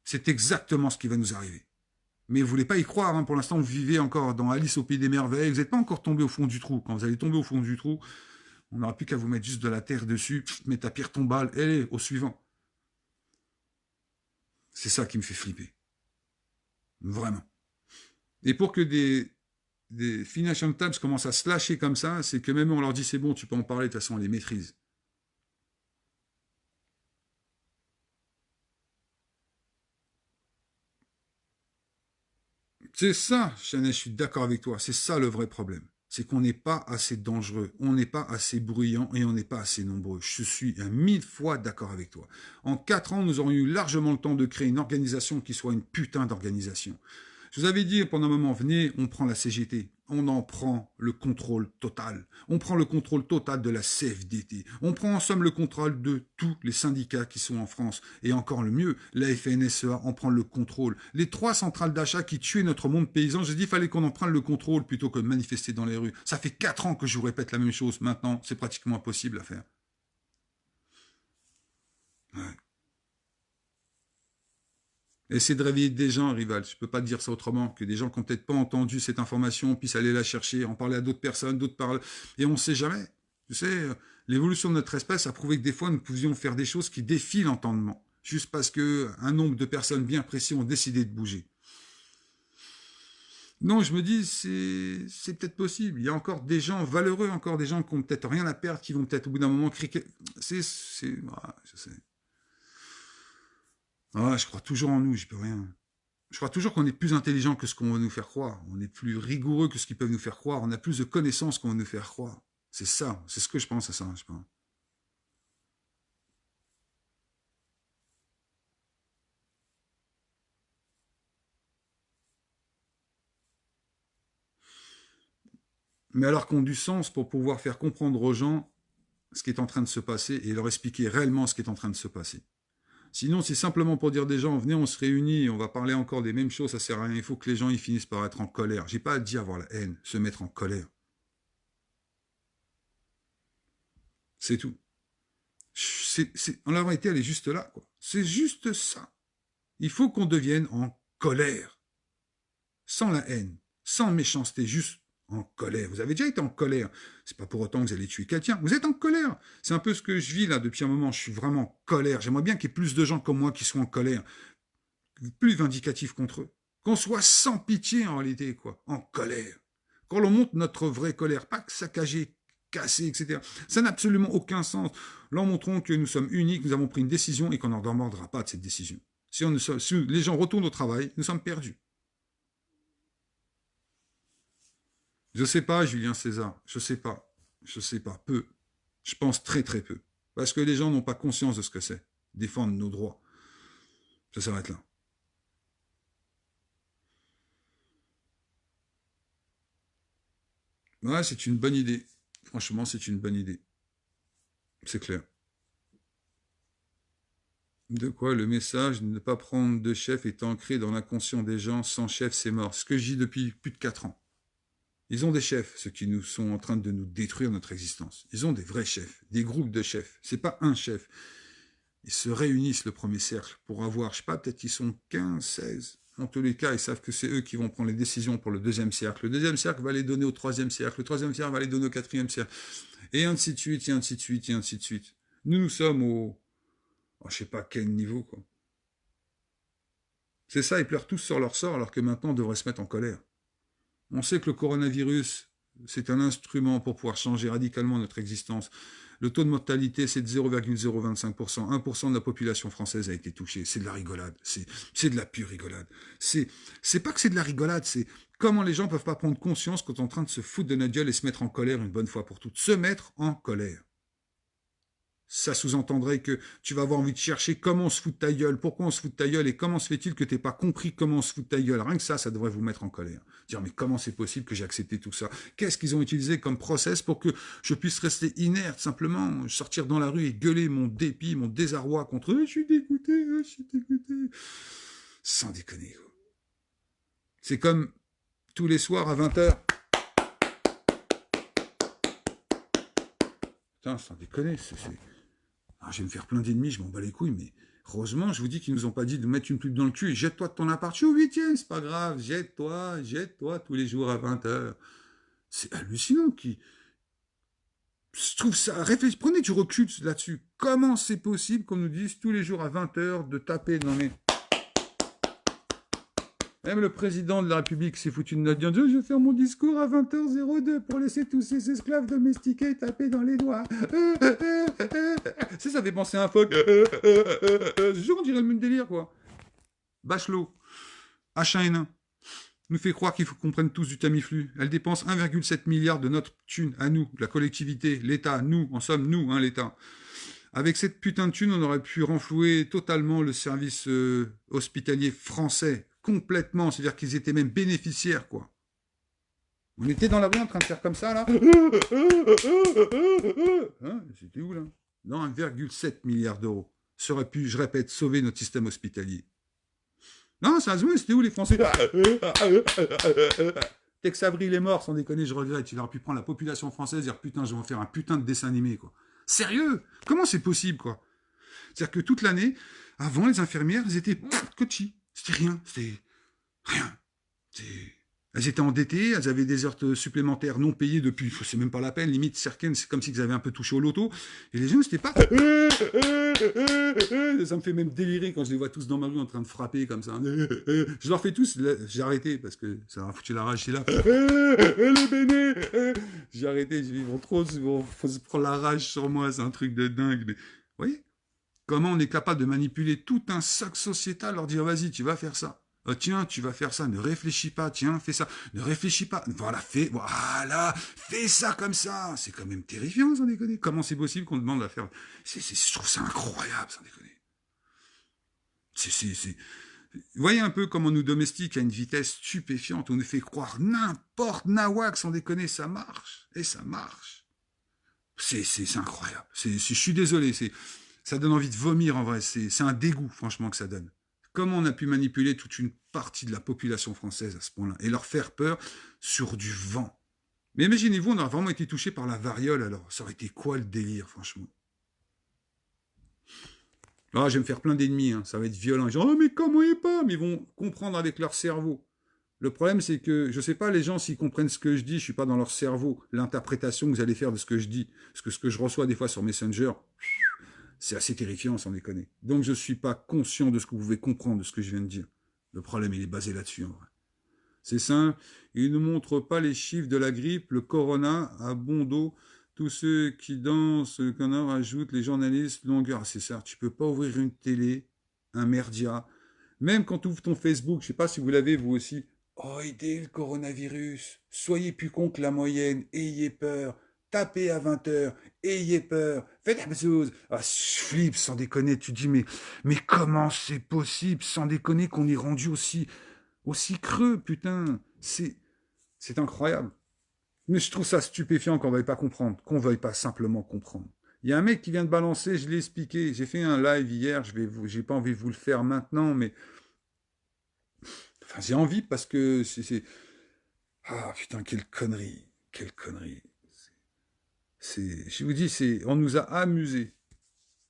C'est exactement ce qui va nous arriver. Mais vous voulez pas y croire. Hein. Pour l'instant, vous vivez encore dans Alice au Pays des Merveilles. Vous n'êtes pas encore tombé au fond du trou. Quand vous allez tomber au fond du trou, on n'aura plus qu'à vous mettre juste de la terre dessus, mettre ta pierre tombale. Allez, au suivant. C'est ça qui me fait flipper. Vraiment. Et pour que des Financial Times commencent à se lâcher comme ça, c'est que même on leur dit c'est bon, tu peux en parler, de toute façon on les maîtrise. C'est ça, Chanel, je suis d'accord avec toi, c'est ça le vrai problème. C'est qu'on n'est pas assez dangereux, on n'est pas assez bruyant et on n'est pas assez nombreux. Je suis 1000 fois d'accord avec toi. En 4 ans, nous aurions eu largement le temps de créer une organisation qui soit une putain d'organisation. Je vous avais dit pendant un moment, venez, on prend la CGT, on en prend le contrôle total. On prend le contrôle total de la CFDT. On prend en somme le contrôle de tous les syndicats qui sont en France. Et encore le mieux, la FNSEA en prend le contrôle. Les 3 centrales d'achat qui tuaient notre monde paysan, j'ai dit qu'il fallait qu'on en prenne le contrôle plutôt que de manifester dans les rues. Ça fait 4 ans que je vous répète la même chose. Maintenant, c'est pratiquement impossible à faire. Ouais. Essayez de réveiller des gens, rival. Je ne peux pas te dire ça autrement, que des gens qui n'ont peut-être pas entendu cette information puissent aller la chercher, en parler à d'autres personnes, d'autres parlent. Et on ne sait jamais. Tu sais, l'évolution de notre espèce a prouvé que des fois, nous pouvions faire des choses qui défient l'entendement. juste parce que un nombre de personnes bien précis ont décidé de bouger. Non, je me dis, c'est peut-être possible. Il y a encore des gens valeureux, encore des gens qui ont peut-être rien à perdre, qui vont peut-être au bout d'un moment crier. Je sais. Je crois toujours en nous, j'y peux rien. Je crois toujours qu'on est plus intelligent que ce qu'on va nous faire croire. On est plus rigoureux que ce qu'ils peuvent nous faire croire. On a plus de connaissances qu'on va nous faire croire. C'est ça, c'est ce que je pense à ça, je pense. Mais alors qu'on a du sens pour pouvoir faire comprendre aux gens ce qui est en train de se passer et leur expliquer réellement ce qui est en train de se passer. Sinon, c'est simplement pour dire des gens, venez, on se réunit, on va parler encore des mêmes choses, ça sert à rien. Il faut que les gens ils finissent par être en colère. J'ai pas à dire avoir la haine, se mettre en colère. C'est tout. En la réalité, elle est juste là, quoi. C'est juste ça. Il faut qu'on devienne en colère. Sans la haine, sans méchanceté, juste en colère. Vous avez déjà été en colère. C'est pas pour autant que vous allez tuer quelqu'un. Vous êtes en colère. C'est un peu ce que je vis là depuis un moment. Je suis vraiment en colère. J'aimerais bien qu'il y ait plus de gens comme moi qui soient en colère. Plus vindicatifs contre eux. Qu'on soit sans pitié en réalité, quoi. En colère. Quand l'on montre notre vraie colère, pas saccagée, cassée, etc. Ça n'a absolument aucun sens. Là, montrons que nous sommes uniques, nous avons pris une décision et qu'on n'en demandera pas de cette décision. Si les gens retournent au travail, nous sommes perdus. Je sais pas, Julien César, je sais pas. Je sais pas, peu. Je pense très très peu. Parce que les gens n'ont pas conscience de ce que c'est. Défendre nos droits. Ça s'arrête là. Ouais, c'est une bonne idée. Franchement, c'est une bonne idée. C'est clair. De quoi le message de ne pas prendre de chef est ancré dans l'inconscient des gens. Sans chef, c'est mort. C'est ce que je dis depuis plus de 4 ans. Ils ont des chefs, ceux qui nous sont en train de nous détruire notre existence. Ils ont des vrais chefs, des groupes de chefs. C'est pas un chef. Ils se réunissent le premier cercle pour avoir, je sais pas, peut-être qu'ils sont 15, 16. En tous les cas, ils savent que c'est eux qui vont prendre les décisions pour le deuxième cercle. Le deuxième cercle va les donner au troisième cercle. Le troisième cercle va les donner au quatrième cercle. Et ainsi de suite, et ainsi de suite, et ainsi de suite. Nous sommes je sais pas quel niveau, quoi. C'est ça, ils pleurent tous sur leur sort alors que maintenant on devrait se mettre en colère. On sait que le coronavirus, c'est un instrument pour pouvoir changer radicalement notre existence. Le taux de mortalité, c'est de 0,025%. 1% de la population française a été touchée. C'est de la rigolade. C'est de la pure rigolade. C'est pas que c'est de la rigolade, c'est comment les gens peuvent pas prendre conscience qu'on est en train de se foutre de notre gueule et se mettre en colère une bonne fois pour toutes. Se mettre en colère. Ça sous-entendrait que tu vas avoir envie de chercher comment on se fout de ta gueule, pourquoi on se fout de ta gueule et comment se fait-il que tu n'aies pas compris comment on se fout de ta gueule. Rien que ça devrait vous mettre en colère. Dire mais comment c'est possible que j'ai accepté tout ça? Qu'est-ce qu'ils ont utilisé comme process pour que je puisse rester inerte, simplement sortir dans la rue et gueuler mon dépit, mon désarroi contre eux? Je suis dégoûté, je suis dégoûté. Sans déconner. C'est comme tous les soirs à 20h. Putain, sans déconner, alors, je vais me faire plein d'ennemis, je m'en bats les couilles, mais heureusement, je vous dis qu'ils nous ont pas dit de mettre une pub dans le cul et jette-toi de ton appart. Je suis au 8e, c'est pas grave, jette-toi tous les jours à 20h. C'est hallucinant. Je trouve ça. Prenez du recul là-dessus. Comment c'est possible qu'on nous dise tous les jours à 20h de taper dans les. Même le président de la République s'est foutu de notre gueule. Je vais faire mon discours à 20h02 pour laisser tous ces esclaves domestiqués taper dans les doigts. Ça fait penser à un phoque. Je jure, on dirait le même délire, quoi. Bachelot, H1N1, nous fait croire qu'il faut qu'on prenne tous du Tamiflu. Elle dépense 1,7 milliard de notre thune à nous, la collectivité, l'État, nous, en somme, nous, l'État. Avec cette putain de thune, on aurait pu renflouer totalement le service hospitalier français. Complètement, c'est-à-dire qu'ils étaient même bénéficiaires, quoi. On était dans la rue en train de faire comme ça, là. Hein, c'était où, là? Non, 1,7 milliard d'euros. Ça aurait pu, je répète, sauver notre système hospitalier. Non, ça a joué, c'était où les Français? Tex Avery est mort, sans déconner, je regrette. Il aurait pu prendre la population française et dire putain, je vais en faire un putain de dessin animé, quoi. Sérieux? Comment c'est possible, quoi? C'est-à-dire que toute l'année, avant, les infirmières, elles étaient coachis. C'était rien, c'était rien. Elles étaient endettées, elles avaient des heures supplémentaires non payées depuis, c'est même pas la peine, limite, certaines, c'est comme si ils avaient un peu touché au loto. Et les jeunes, c'était pas... Ça me fait même délirer quand je les vois tous dans ma rue en train de frapper comme ça. Je leur fais tous, j'ai arrêté parce que ça m'a foutu la rage, c'est là. Les béné. J'ai arrêté, ils vont trop, faut se prendre la rage sur moi, c'est un truc de dingue. Mais, vous voyez, comment on est capable de manipuler tout un sac sociétal, leur dire, vas-y, tu vas faire ça. Oh, tiens, tu vas faire ça, ne réfléchis pas, tiens, fais ça, ne réfléchis pas, voilà, fais ça comme ça. C'est quand même terrifiant, sans déconner. Comment c'est possible qu'on demande à faire... je trouve ça incroyable, sans déconner. Vous voyez un peu comment on nous domestique à une vitesse stupéfiante, on nous fait croire n'importe nawak, sans déconner, ça marche, et ça marche. C'est incroyable. Je suis désolé, ça donne envie de vomir en vrai, c'est un dégoût, franchement, que ça donne. Comment on a pu manipuler toute une partie de la population française à ce point-là et leur faire peur sur du vent. Mais imaginez-vous, on aurait vraiment été touché par la variole alors. Ça aurait été quoi le délire, franchement? Ah, je vais me faire plein d'ennemis, hein. Ça va être violent. Genre, oh, mais comment il est pas? Mais ils vont comprendre avec leur cerveau. Le problème, c'est que, je sais pas, les gens, s'ils comprennent ce que je dis, je suis pas dans leur cerveau. L'interprétation que vous allez faire de ce que je dis, parce que ce que je reçois des fois sur Messenger, c'est assez terrifiant, sans déconner. Donc, je suis pas conscient de ce que vous pouvez comprendre de ce que je viens de dire. Le problème, il est basé là-dessus, en vrai. C'est simple, ils ne montrent pas les chiffres de la grippe, le corona, à bon dos. Tous ceux qui dansent, le canard ajoutent, les journalistes, longueur. C'est ça, tu peux pas ouvrir une télé, un merdia. Même quand tu ouvres ton Facebook, je sais pas si vous l'avez vous aussi. Oh, aidez le coronavirus. Soyez plus con que la moyenne. Ayez peur. Tapez à 20 heures. Ayez peur. Faites la chose. Ah, je flippe, sans déconner. Tu dis, mais comment c'est possible, sans déconner, qu'on est rendu aussi creux, putain. C'est incroyable. Mais je trouve ça stupéfiant qu'on ne veuille pas comprendre, qu'on ne veuille pas simplement comprendre. Il y a un mec qui vient de balancer, je l'ai expliqué, j'ai fait un live hier, j'ai pas envie de vous le faire maintenant, mais enfin, j'ai envie parce que ah putain, quelle connerie, quelle connerie. Je vous dis, on nous a amusés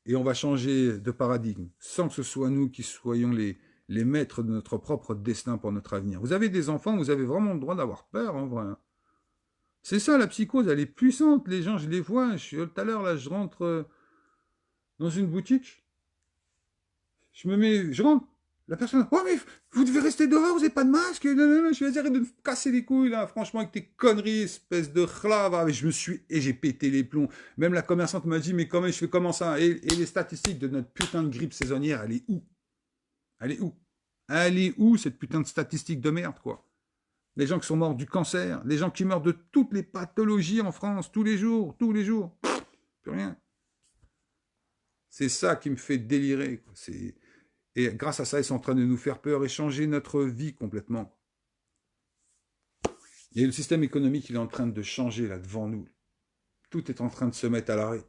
et on va changer de paradigme sans que ce soit nous qui soyons les maîtres de notre propre destin pour notre avenir. Vous avez des enfants, vous avez vraiment le droit d'avoir peur en vrai. C'est ça, la psychose, elle est puissante, les gens, je les vois. Tout à l'heure, là, je rentre dans une boutique, je rentre, la personne, oh, mais vous devez rester dehors, vous n'avez pas de masque, je vais arrêter de me casser les couilles, là, franchement, avec tes conneries, espèce de chlave, et j'ai pété les plombs. Même la commerçante m'a dit, mais comment je fais comment ça? Et les statistiques de notre putain de grippe saisonnière, elle est où? Elle est où? Elle est où, cette putain de statistique de merde, quoi? Les gens qui sont morts du cancer, les gens qui meurent de toutes les pathologies en France, tous les jours, plus rien. C'est ça qui me fait délirer. Et grâce à ça, ils sont en train de nous faire peur et changer notre vie complètement. Et le système économique, il est en train de changer là devant nous. Tout est en train de se mettre à l'arrêt.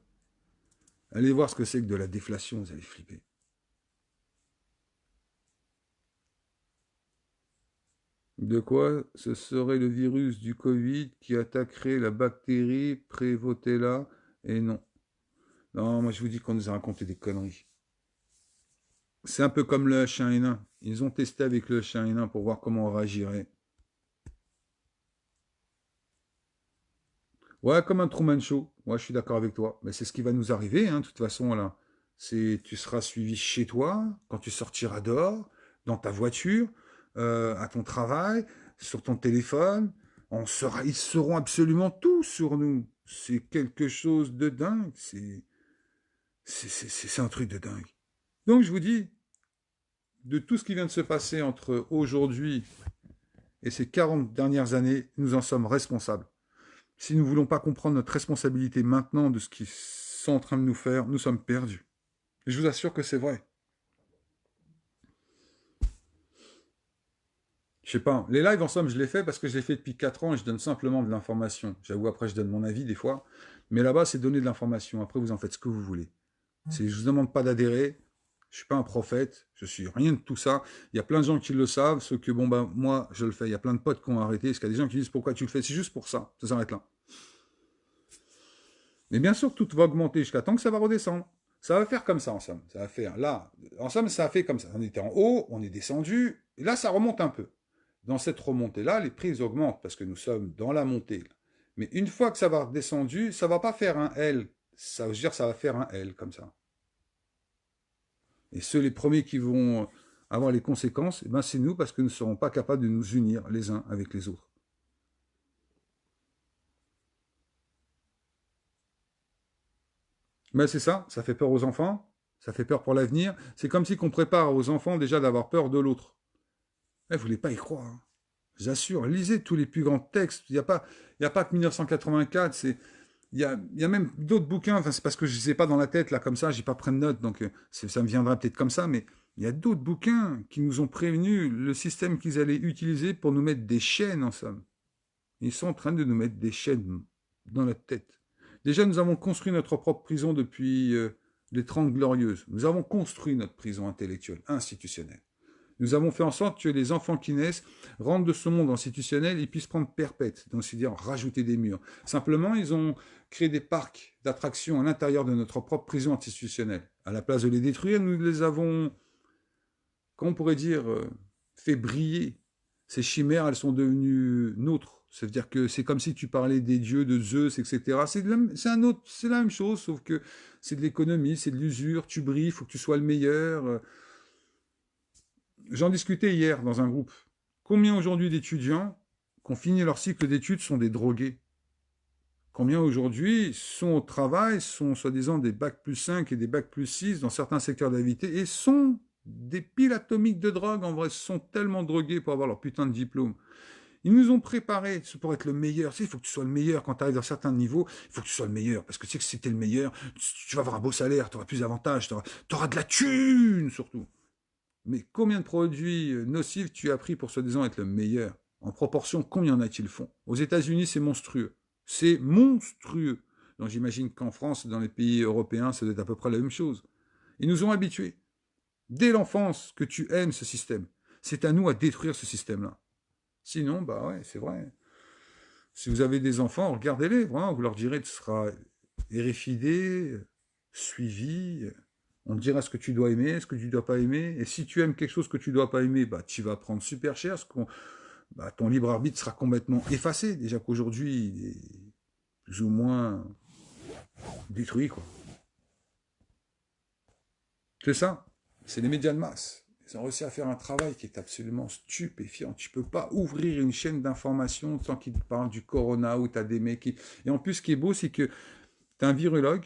Allez voir ce que c'est que de la déflation, vous allez flipper. De quoi? Ce serait le virus du Covid qui attaquerait la bactérie Prevotella. Et non. Non, moi je vous dis qu'on nous a raconté des conneries. C'est un peu comme le H1N1. Ils ont testé avec le H1N1 pour voir comment on réagirait. Ouais, comme un Truman Show. Ouais, je suis d'accord avec toi. Mais c'est ce qui va nous arriver, hein, de toute façon, là. Tu seras suivi chez toi, quand tu sortiras dehors, dans ta voiture, à ton travail, sur ton téléphone. Ils sauront absolument tout sur nous. C'est quelque chose de dingue. C'est un truc de dingue. Donc, je vous dis, de tout ce qui vient de se passer entre aujourd'hui et ces 40 dernières années, nous en sommes responsables. Si nous ne voulons pas comprendre notre responsabilité maintenant de ce qu'ils sont en train de nous faire, nous sommes perdus. Et je vous assure que c'est vrai. Je sais pas, les lives en somme, je les fais parce que je les fais depuis 4 ans et je donne simplement de l'information. J'avoue, après, je donne mon avis des fois. Mais là-bas, c'est donner de l'information. Après, vous en faites ce que vous voulez. Je ne vous demande pas d'adhérer. Je ne suis pas un prophète. Je suis rien de tout ça. Il y a plein de gens qui le savent. Sauf que, bon, ben, moi, je le fais. Il y a plein de potes qui ont arrêté. Parce qu'il y a des gens qui disent pourquoi tu le fais. C'est juste pour ça. Ça s'arrête là. Mais bien sûr, tout va augmenter jusqu'à temps que ça va redescendre. Ça va faire comme ça, en somme. Ça va faire là. En somme, ça a fait comme ça. On était en haut, on est descendu. Et là, ça remonte un peu. dans cette remontée-là, les prix augmentent parce que nous sommes dans la montée. Mais une fois que ça va redescendu, ça va pas faire un L. Ça veut dire ça va faire un L comme ça. Et ceux les premiers qui vont avoir les conséquences, eh ben c'est nous parce que nous ne serons pas capables de nous unir les uns avec les autres. Mais c'est ça fait peur aux enfants, ça fait peur pour l'avenir. C'est comme si qu'on prépare aux enfants déjà d'avoir peur de l'autre. Eh, vous ne voulez pas y croire. Hein. J'assure, lisez tous les plus grands textes. Il y a pas que 1984, il y a même d'autres bouquins, enfin, c'est parce que je ne sais pas dans la tête, là, comme ça, j'ai pas pris de notes, donc ça me viendra peut-être comme ça, mais il y a d'autres bouquins qui nous ont prévenu le système qu'ils allaient utiliser pour nous mettre des chaînes, en somme. Ils sont en train de nous mettre des chaînes dans la tête. Déjà, nous avons construit notre propre prison depuis les 30 Glorieuses. Nous avons construit notre prison intellectuelle, institutionnelle. Nous avons fait en sorte que les enfants qui naissent rentrent de ce monde institutionnel et puissent prendre perpète, donc c'est-à-dire rajouter des murs. Simplement, ils ont créé des parcs d'attractions à l'intérieur de notre propre prison institutionnelle. À la place de les détruire, nous les avons, comment on pourrait dire, fait briller. Ces chimères, elles sont devenues nôtres. C'est-à-dire que c'est comme si tu parlais des dieux, de Zeus, etc. C'est la même chose, sauf que c'est de l'économie, c'est de l'usure, tu brilles, il faut que tu sois le meilleur. J'en discutais hier dans un groupe. Combien aujourd'hui d'étudiants qui ont fini leur cycle d'études sont des drogués? Combien aujourd'hui sont au travail, sont soi-disant des bacs plus 5 et des bacs plus 6 dans certains secteurs d'activité et sont des piles atomiques de drogue, en vrai, sont tellement drogués pour avoir leur putain de diplôme. Ils nous ont préparé pour être le meilleur. Tu sais, il faut que tu sois le meilleur quand tu arrives dans certains niveaux. Il faut que tu sois le meilleur. Parce que tu sais que si tu es le meilleur, tu vas avoir un beau salaire, tu auras plus d'avantages, tu auras de la thune surtout. Mais combien de produits nocifs tu as pris pour soi-disant être le meilleur? En proportion, combien en a-t-il font? Aux États-Unis, c'est monstrueux. C'est monstrueux. Donc j'imagine qu'en France, dans les pays européens, ça doit être à peu près la même chose. Ils nous ont habitués. Dès l'enfance que tu aimes ce système, c'est à nous à détruire ce système-là. Sinon, bah ouais, c'est vrai. Si vous avez des enfants, regardez-les, vraiment, vous leur direz, tu seras érifidé, suivi, on te dira ce que tu dois aimer, ce que tu ne dois pas aimer, et si tu aimes quelque chose que tu ne dois pas aimer, bah tu vas prendre super cher, bah, ton libre arbitre sera complètement effacé, déjà qu'aujourd'hui, il est plus ou moins détruit, quoi. C'est ça, c'est les médias de masse. Ils ont réussi à faire un travail qui est absolument stupéfiant. Tu ne peux pas ouvrir une chaîne d'information sans qu'ils te parlent du corona ou tu as des mecs qui... Et en plus, ce qui est beau, c'est que tu as un virologue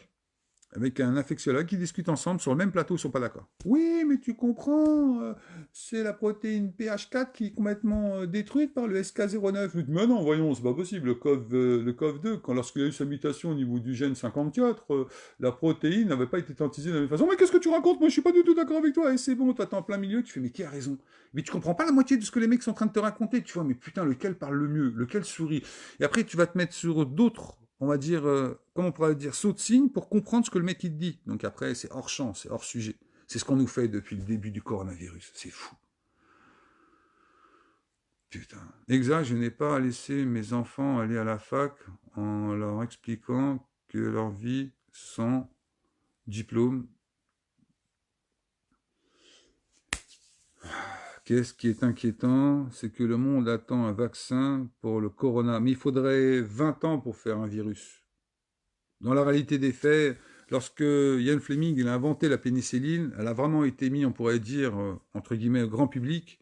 avec un infectiologue qui discutent ensemble sur le même plateau, ils ne sont pas d'accord. Oui, mais tu comprends, c'est la protéine PH4 qui est complètement détruite par le SK09. Je dis, mais non, voyons, c'est pas possible. Le COV2, lorsqu'il a eu sa mutation au niveau du gène 54, la protéine n'avait pas été synthétisée de la même façon. Mais qu'est-ce que tu racontes? Moi, je suis pas du tout d'accord avec toi. Et c'est bon, toi, t'es en plein milieu. Tu fais, mais qui a raison? Mais tu comprends pas la moitié de ce que les mecs sont en train de te raconter. Tu vois, mais putain, lequel parle le mieux? Lequel sourit? Et après, tu vas te mettre sur d'autres, on va dire, comment on pourrait dire, saut de signe pour comprendre ce que le mec il te dit. Donc après, c'est hors champ, c'est hors sujet. C'est ce qu'on nous fait depuis le début du coronavirus. C'est fou. Putain. Exact, je n'ai pas laissé mes enfants aller à la fac en leur expliquant que leur vie sans diplôme. Qu'est-ce qui est inquiétant? C'est que le monde attend un vaccin pour le corona. Mais il faudrait 20 ans pour faire un virus. Dans la réalité des faits, lorsque Ian Fleming il a inventé la pénicilline, elle a vraiment été mise, on pourrait dire, entre guillemets, au grand public,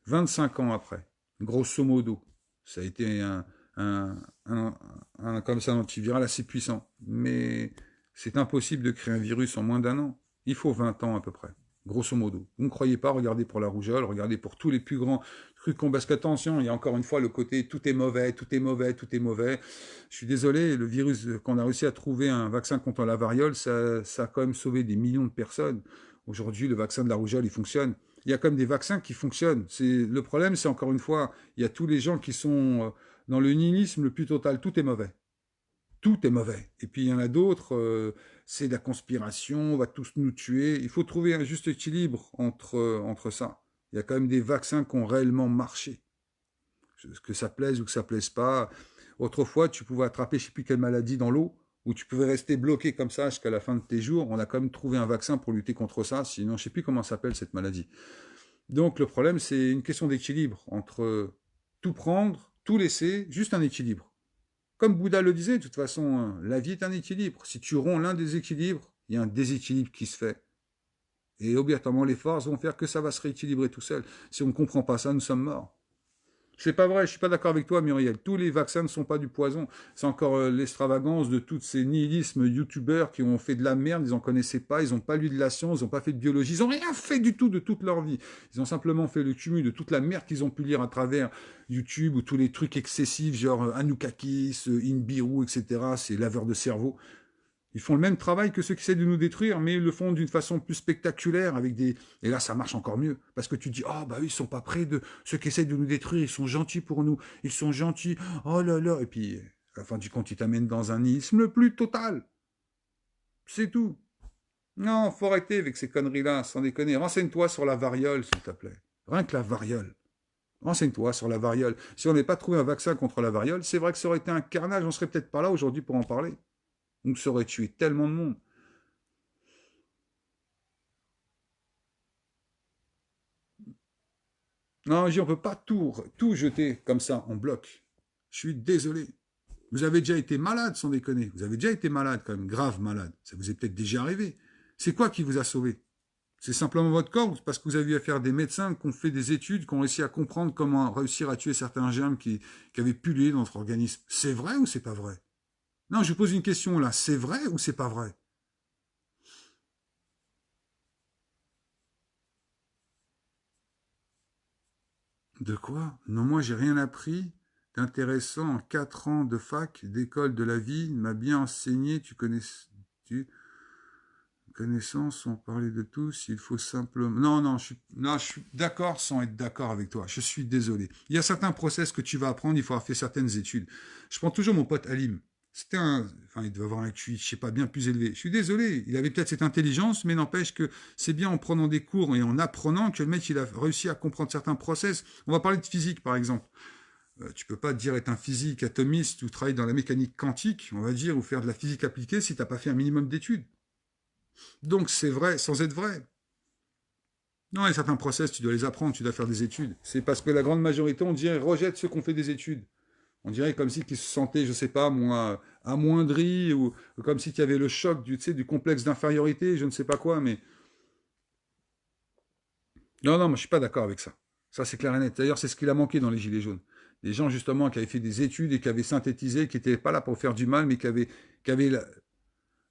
25 ans après, grosso modo. Ça a été comme ça, un antiviral assez puissant. Mais c'est impossible de créer un virus en moins d'un an. Il faut 20 ans à peu près, grosso modo. Vous ne croyez pas, regardez pour la rougeole, regardez pour tous les plus grands trucs qu'on basse qu'attention, il y a encore une fois le côté tout est mauvais, tout est mauvais, tout est mauvais. Je suis désolé, le virus, qu'on a réussi à trouver un vaccin contre la variole, ça a quand même sauvé des millions de personnes. Aujourd'hui, le vaccin de la rougeole, il fonctionne. Il y a quand même des vaccins qui fonctionnent. Le problème, c'est encore une fois, il y a tous les gens qui sont dans le nihilisme le plus total. Tout est mauvais. Tout est mauvais. Et puis il y en a d'autres, c'est de la conspiration, on va tous nous tuer. Il faut trouver un juste équilibre entre ça. Il y a quand même des vaccins qui ont réellement marché. Que ça plaise ou que ça plaise pas. Autrefois, tu pouvais attraper je ne sais plus quelle maladie dans l'eau, ou tu pouvais rester bloqué comme ça jusqu'à la fin de tes jours. On a quand même trouvé un vaccin pour lutter contre ça. Sinon, je ne sais plus comment s'appelle cette maladie. Donc le problème, c'est une question d'équilibre entre tout prendre, tout laisser, juste un équilibre. Comme Bouddha le disait, de toute façon, hein, la vie est un équilibre. Si tu romps l'un des équilibres, il y a un déséquilibre qui se fait. Et obligatoirement, les forces vont faire que ça va se rééquilibrer tout seul. Si on ne comprend pas ça, nous sommes morts. C'est pas vrai, je suis pas d'accord avec toi, Muriel. Tous les vaccins ne sont pas du poison. C'est encore l'extravagance de tous ces nihilismes youtubeurs qui ont fait de la merde, ils en connaissaient pas, ils n'ont pas lu de la science, ils n'ont pas fait de biologie, ils n'ont rien fait du tout de toute leur vie. Ils ont simplement fait le cumul de toute la merde qu'ils ont pu lire à travers YouTube ou tous les trucs excessifs, genre Anoukakis, Inbirou, etc. C'est laveur de cerveau. Ils font le même travail que ceux qui essaient de nous détruire, mais ils le font d'une façon plus spectaculaire, avec des... Et là, ça marche encore mieux. Parce que tu dis, oh, bah oui, ils sont pas près de ceux qui essaient de nous détruire, ils sont gentils pour nous, ils sont gentils, oh là là. Et puis, à la fin du compte, ils t'amènent dans un nihilisme le plus total. C'est tout. Non, faut arrêter avec ces conneries-là, sans déconner. Renseigne-toi sur la variole, s'il te plaît. Rien que la variole. Renseigne-toi sur la variole. Si on n'avait pas trouvé un vaccin contre la variole, c'est vrai que ça aurait été un carnage, on serait peut-être pas là aujourd'hui pour en parler. Donc ça aurait tué tellement de monde. Non, on peut pas tout jeter comme ça en bloc. Je suis désolé. Vous avez déjà été malade, sans déconner. Vous avez déjà été malade, quand même, grave malade. Ça vous est peut-être déjà arrivé. C'est quoi qui vous a sauvé? C'est simplement votre corps, parce que vous avez eu affaire à des médecins qui ont fait des études, qui ont réussi à comprendre comment réussir à tuer certains germes qui avaient pullulé dans notre organisme. C'est vrai ou c'est pas vrai? Non, je vous pose une question là. C'est vrai ou c'est pas vrai? De quoi? Non, moi j'ai rien appris d'intéressant en 4 ans de fac, d'école de la vie, m'a bien enseigné, tu connaissances, on parlait de tous, il faut simplement... Non, non, je suis d'accord sans être d'accord avec toi, je suis désolé. Il y a certains process que tu vas apprendre, il faut avoir fait certaines études. Je prends toujours mon pote Alim. C'était un... Enfin, il devait avoir un QI, je sais pas, bien plus élevé. Je suis désolé, il avait peut-être cette intelligence, mais n'empêche que c'est bien en prenant des cours et en apprenant que le mec, il a réussi à comprendre certains process. On va parler de physique, par exemple. Tu peux pas dire être un physique atomiste ou travailler dans la mécanique quantique, on va dire, ou faire de la physique appliquée si t'as pas fait un minimum d'études. Donc c'est vrai sans être vrai. Non, il y a certains process, tu dois les apprendre, tu dois faire des études. C'est parce que la grande majorité, on dirait, rejette ceux qui ont fait des études. On dirait comme si qu'ils se sentaient, je sais pas, moi, amoindris, ou comme si tu avait le choc du, tu sais, du complexe d'infériorité, je ne sais pas quoi, mais... Non, non, moi je suis pas d'accord avec ça. Ça, c'est clair et net. D'ailleurs, c'est ce qu'il a manqué dans les Gilets jaunes. Des gens, justement, qui avaient fait des études et qui avaient synthétisé, qui n'étaient pas là pour faire du mal, mais qui avaient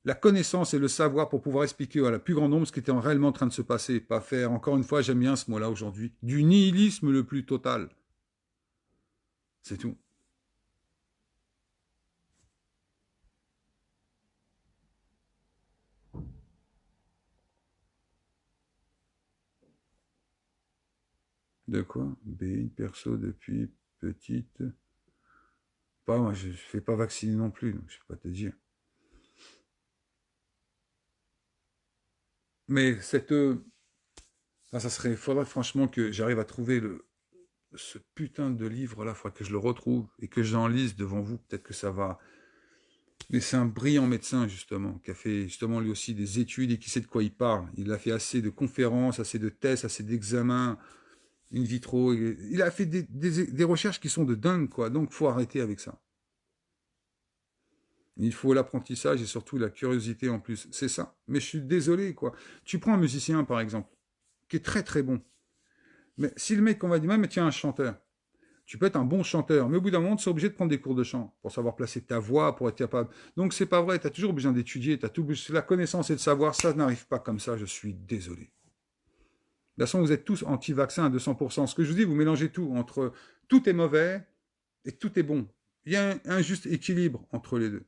la connaissance et le savoir pour pouvoir expliquer à la plus grand nombre ce qui était réellement en train de se passer. Pas faire, encore une fois, j'aime bien ce mot-là aujourd'hui, du nihilisme le plus total. C'est tout. De quoi? B, une perso depuis petite. Pas, moi, je ne fais pas vacciner non plus, donc je ne peux pas te dire. Mais ça serait, faudrait franchement que j'arrive à trouver ce putain de livre-là, il faudrait que je le retrouve et que j'en lise devant vous. Peut-être que ça va. Mais c'est un brillant médecin, justement, qui a fait justement lui aussi des études et qui sait de quoi il parle. Il a fait assez de conférences, assez de tests, assez d'examens, in vitro. Il a fait des recherches qui sont de dingue, quoi. Donc, faut arrêter avec ça. Il faut l'apprentissage et surtout la curiosité en plus. C'est ça. Mais je suis désolé, quoi. Tu prends un musicien, par exemple, qui est très très bon. Mais si le mec, on va dire, mais tiens, un chanteur. Tu peux être un bon chanteur, mais au bout d'un moment, tu es obligé de prendre des cours de chant pour savoir placer ta voix, pour être capable. Donc, c'est pas vrai. Tu as toujours besoin d'étudier. Tu as tout la connaissance et de savoir. Ça n'arrive pas comme ça. Je suis désolé. De toute façon, vous êtes tous anti-vaccins à 200%. Ce que je vous dis, vous mélangez tout. Entre tout est mauvais et tout est bon. Il y a un juste équilibre entre les deux.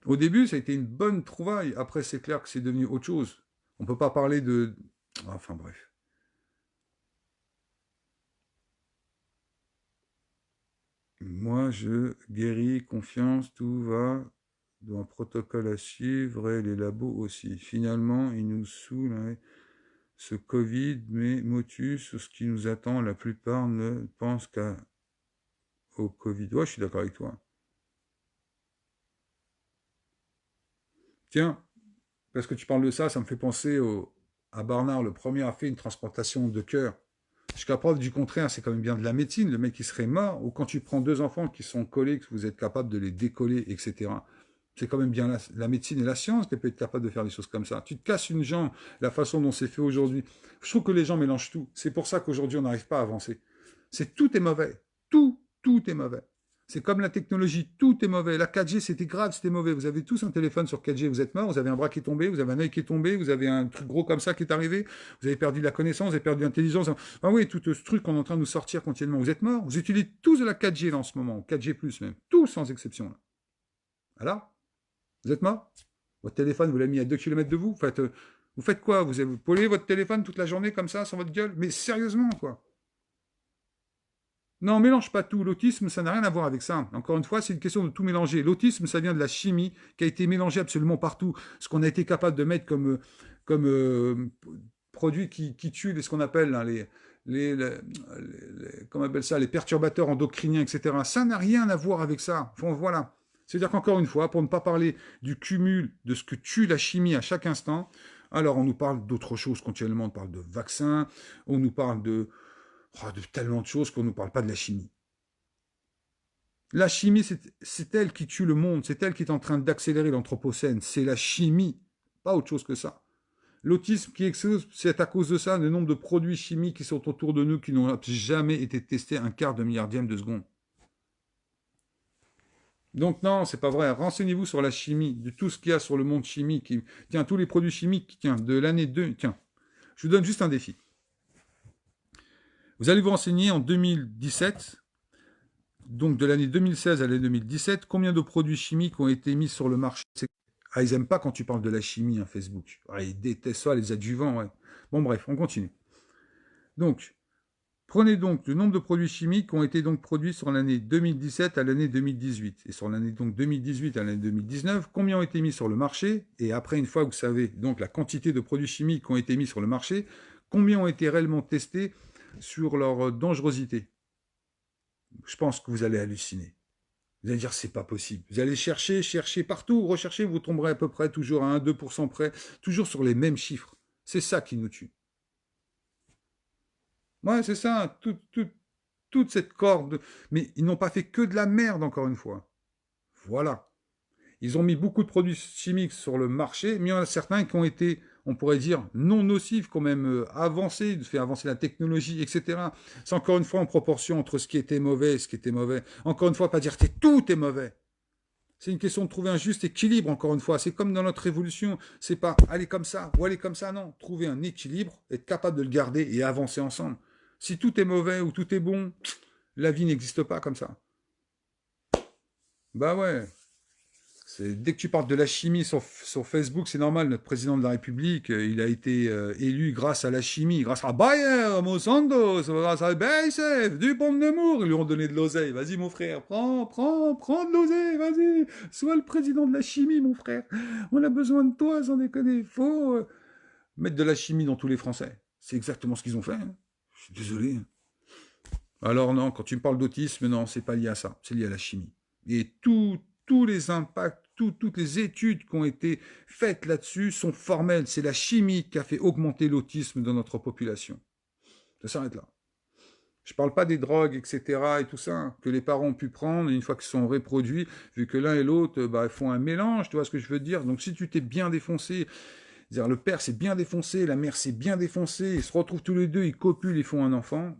Au début, ça a été une bonne trouvaille. Après, c'est clair que c'est devenu autre chose. On ne peut pas parler de... Enfin bref. Moi, je guéris, confiance, tout va dans un protocole à suivre et les labos aussi. Finalement, il nous saoule, hein, ce Covid, mais motus, ce qui nous attend, la plupart ne pensent qu'au Covid. Ouais, je suis d'accord avec toi. Tiens, parce que tu parles de ça, ça me fait penser à Barnard, le premier a fait une transplantation de cœur. Jusqu'à preuve du contraire, c'est quand même bien de la médecine. Le mec, il serait mort. Ou quand tu prends deux enfants qui sont collés, que vous êtes capable de les décoller, etc. C'est quand même bien la médecine et la science qui peut être capable de faire des choses comme ça. Tu te casses une jambe, la façon dont c'est fait aujourd'hui. Je trouve que les gens mélangent tout. C'est pour ça qu'aujourd'hui, on n'arrive pas à avancer. Tout est mauvais. Tout est mauvais. C'est comme la technologie, tout est mauvais. La 4G, c'était grave, c'était mauvais. Vous avez tous un téléphone sur 4G, vous êtes mort, vous avez un bras qui est tombé, vous avez un œil qui est tombé, vous avez un truc gros comme ça qui est arrivé, vous avez perdu la connaissance, vous avez perdu l'intelligence. Ah oui, tout ce truc qu'on est en train de nous sortir continuellement. Vous êtes mort, vous utilisez tous de la 4G là en ce moment, 4G+, même. Tous sans exception. Là. Alors, vous êtes mort. Votre téléphone, vous l'avez mis à 2 km de vous. Vous faites quoi? Vous polluez votre téléphone toute la journée comme ça, sans votre gueule? Mais sérieusement, quoi. Non, mélange pas tout. L'autisme, ça n'a rien à voir avec ça. Encore une fois, c'est une question de tout mélanger. L'autisme, ça vient de la chimie qui a été mélangée absolument partout. Ce qu'on a été capable de mettre comme produits qui tuent ce qu'on appelle là, comment on appelle ça, les perturbateurs endocriniens, etc. Ça n'a rien à voir avec ça. Enfin, voilà. C'est-à-dire qu'encore une fois, pour ne pas parler du cumul de ce que tue la chimie à chaque instant, alors on nous parle d'autres choses continuellement. On parle de vaccins, on nous parle de tellement de choses qu'on ne nous parle pas de la chimie. La chimie, c'est elle qui tue le monde, c'est elle qui est en train d'accélérer l'anthropocène. C'est la chimie, pas autre chose que ça. L'autisme qui explose, c'est à cause de ça, le nombre de produits chimiques qui sont autour de nous qui n'ont jamais été testés un quart de milliardième de seconde. Donc non, c'est pas vrai. Renseignez-vous sur la chimie, de tout ce qu'il y a sur le monde chimique. Tiens, tous les produits chimiques, tiens, de l'année 2, tiens, je vous donne juste un défi. Vous allez vous renseigner en 2017, donc de l'année 2016 à l'année 2017, combien de produits chimiques ont été mis sur le marché? Ah, ils n'aiment pas quand tu parles de la chimie, hein, Facebook. Ah, ils détestent ça, les adjuvants, ouais. Bon, bref, on continue. Donc, prenez donc le nombre de produits chimiques qui ont été donc produits sur l'année 2017 à l'année 2018. Et sur l'année donc 2018 à l'année 2019, combien ont été mis sur le marché? Et après, une fois que vous savez donc la quantité de produits chimiques qui ont été mis sur le marché, combien ont été réellement testés sur leur dangerosité? Je pense que vous allez halluciner. Vous allez dire, c'est pas possible. Vous allez chercher partout, rechercher, vous tomberez à peu près toujours à 1-2% près, toujours sur les mêmes chiffres. C'est ça qui nous tue. Ouais, c'est ça, toute cette corde. Mais ils n'ont pas fait que de la merde, encore une fois. Voilà. Ils ont mis beaucoup de produits chimiques sur le marché, mais il y en a certains qui ont été, on pourrait dire, non nocifs, quand même avancés, fait avancer la technologie, etc. C'est encore une fois en proportion entre ce qui était mauvais et ce qui était mauvais. Encore une fois, pas dire que tout est mauvais. C'est une question de trouver un juste équilibre, encore une fois. C'est comme dans notre révolution. C'est pas aller comme ça ou aller comme ça, non. Trouver un équilibre, être capable de le garder et avancer ensemble. Si tout est mauvais ou tout est bon, la vie n'existe pas comme ça. Bah ouais. Dès que tu parles de la chimie sur Facebook, c'est normal. Notre président de la République, il a été élu grâce à la chimie, grâce à Bayer, Monsanto, grâce à BASF, Dupont de Nemours. Ils lui ont donné de l'oseille. Vas-y, mon frère, prends de l'oseille, vas-y. Sois le président de la chimie, mon frère. On a besoin de toi, sans déconner. Faut mettre de la chimie dans tous les Français. C'est exactement ce qu'ils ont fait. Hein. Je suis désolé. Alors non, quand tu me parles d'autisme, non, c'est pas lié à ça. C'est lié à la chimie. Et tous les impacts, toutes les études qui ont été faites là-dessus sont formelles. C'est la chimie qui a fait augmenter l'autisme dans notre population. Ça s'arrête là. Je ne parle pas des drogues, etc. et tout ça, hein, que les parents ont pu prendre une fois qu'ils sont reproduits, vu que l'un et l'autre ils font un mélange, tu vois ce que je veux dire. Donc si tu t'es bien défoncé, c'est-à-dire le père s'est bien défoncé, la mère s'est bien défoncée, ils se retrouvent tous les deux, ils copulent, ils font un enfant.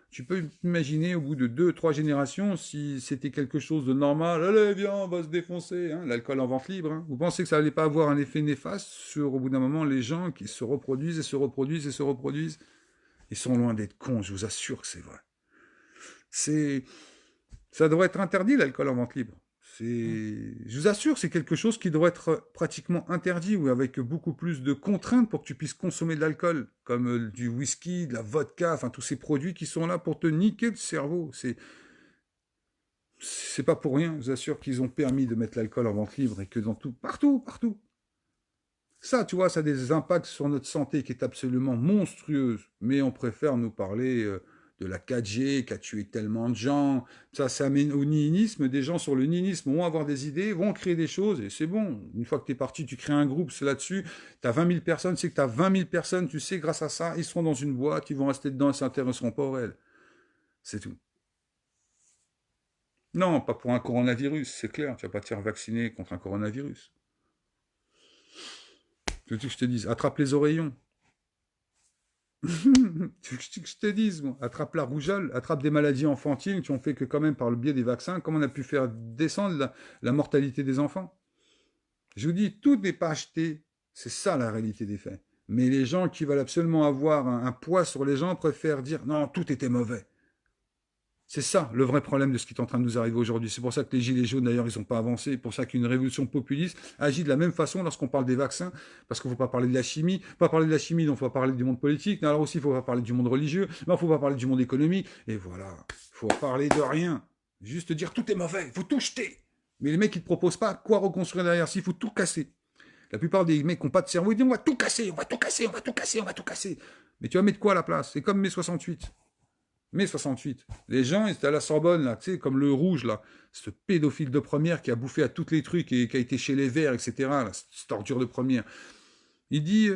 Tu peux imaginer au bout de 2-3 générations si c'était quelque chose de normal. Allez, viens, on va se défoncer. Hein, l'alcool en vente libre. Hein. Vous pensez que ça n'allait pas avoir un effet néfaste sur, au bout d'un moment, les gens qui se reproduisent et se reproduisent et se reproduisent? Ils sont loin d'être cons, je vous assure que c'est vrai. Ça devrait être interdit, l'alcool en vente libre. Je vous assure, c'est quelque chose qui devrait être pratiquement interdit ou avec beaucoup plus de contraintes pour que tu puisses consommer de l'alcool, comme du whisky, de la vodka, enfin tous ces produits qui sont là pour te niquer le cerveau. C'est pas pour rien, je vous assure qu'ils ont permis de mettre l'alcool en vente libre et que dans tout, partout. Ça, tu vois, ça a des impacts sur notre santé qui est absolument monstrueuse, mais on préfère nous parler de la 4G qui a tué tellement de gens. Ça amène au nihilisme. Des gens sur le nihilisme vont avoir des idées, vont créer des choses, et c'est bon. Une fois que tu es parti, tu crées un groupe, c'est là-dessus. Tu as 20 000 personnes, c'est que tu as 20 000 personnes, tu sais, grâce à ça, ils seront dans une boîte, ils vont rester dedans, ils s'intéresseront pas au réel. C'est tout. Non, pas pour un coronavirus, c'est clair. Tu vas pas te faire vacciner contre un coronavirus. Tu veux que je te dise, attrape les oreillons. Tu veux que je te dise, moi, attrape la rougeole, attrape des maladies enfantines qui ont fait que quand même par le biais des vaccins, comment on a pu faire descendre la mortalité des enfants. Je vous dis, tout n'est pas acheté. C'est ça la réalité des faits. Mais les gens qui veulent absolument avoir un poids sur les gens préfèrent dire non, tout était mauvais. C'est ça le vrai problème de ce qui est en train de nous arriver aujourd'hui. C'est pour ça que les gilets jaunes, d'ailleurs, ils n'ont pas avancé. C'est pour ça qu'une révolution populiste agit de la même façon lorsqu'on parle des vaccins, parce qu'il ne faut pas parler de la chimie. Pas parler de la chimie, donc il faut pas parler du monde politique. Mais alors aussi, il ne faut pas parler du monde religieux. Il ne faut pas parler du monde économique. Et voilà, il faut parler de rien. Juste dire tout est mauvais, il faut tout jeter. Mais les mecs, ils ne te proposent pas quoi reconstruire derrière. S'il faut tout casser. La plupart des mecs qui n'ont pas de cerveau, ils disent on va tout casser, on va tout casser, on va tout casser, on va tout casser. Mais tu vas mettre quoi à la place? C'est comme mai 68. Mai 68. Les gens, ils étaient à la Sorbonne, là, tu sais, comme le rouge, là, ce pédophile de première qui a bouffé à tous les trucs et qui a été chez les Verts, etc., là, cette ordure de première. Il dit,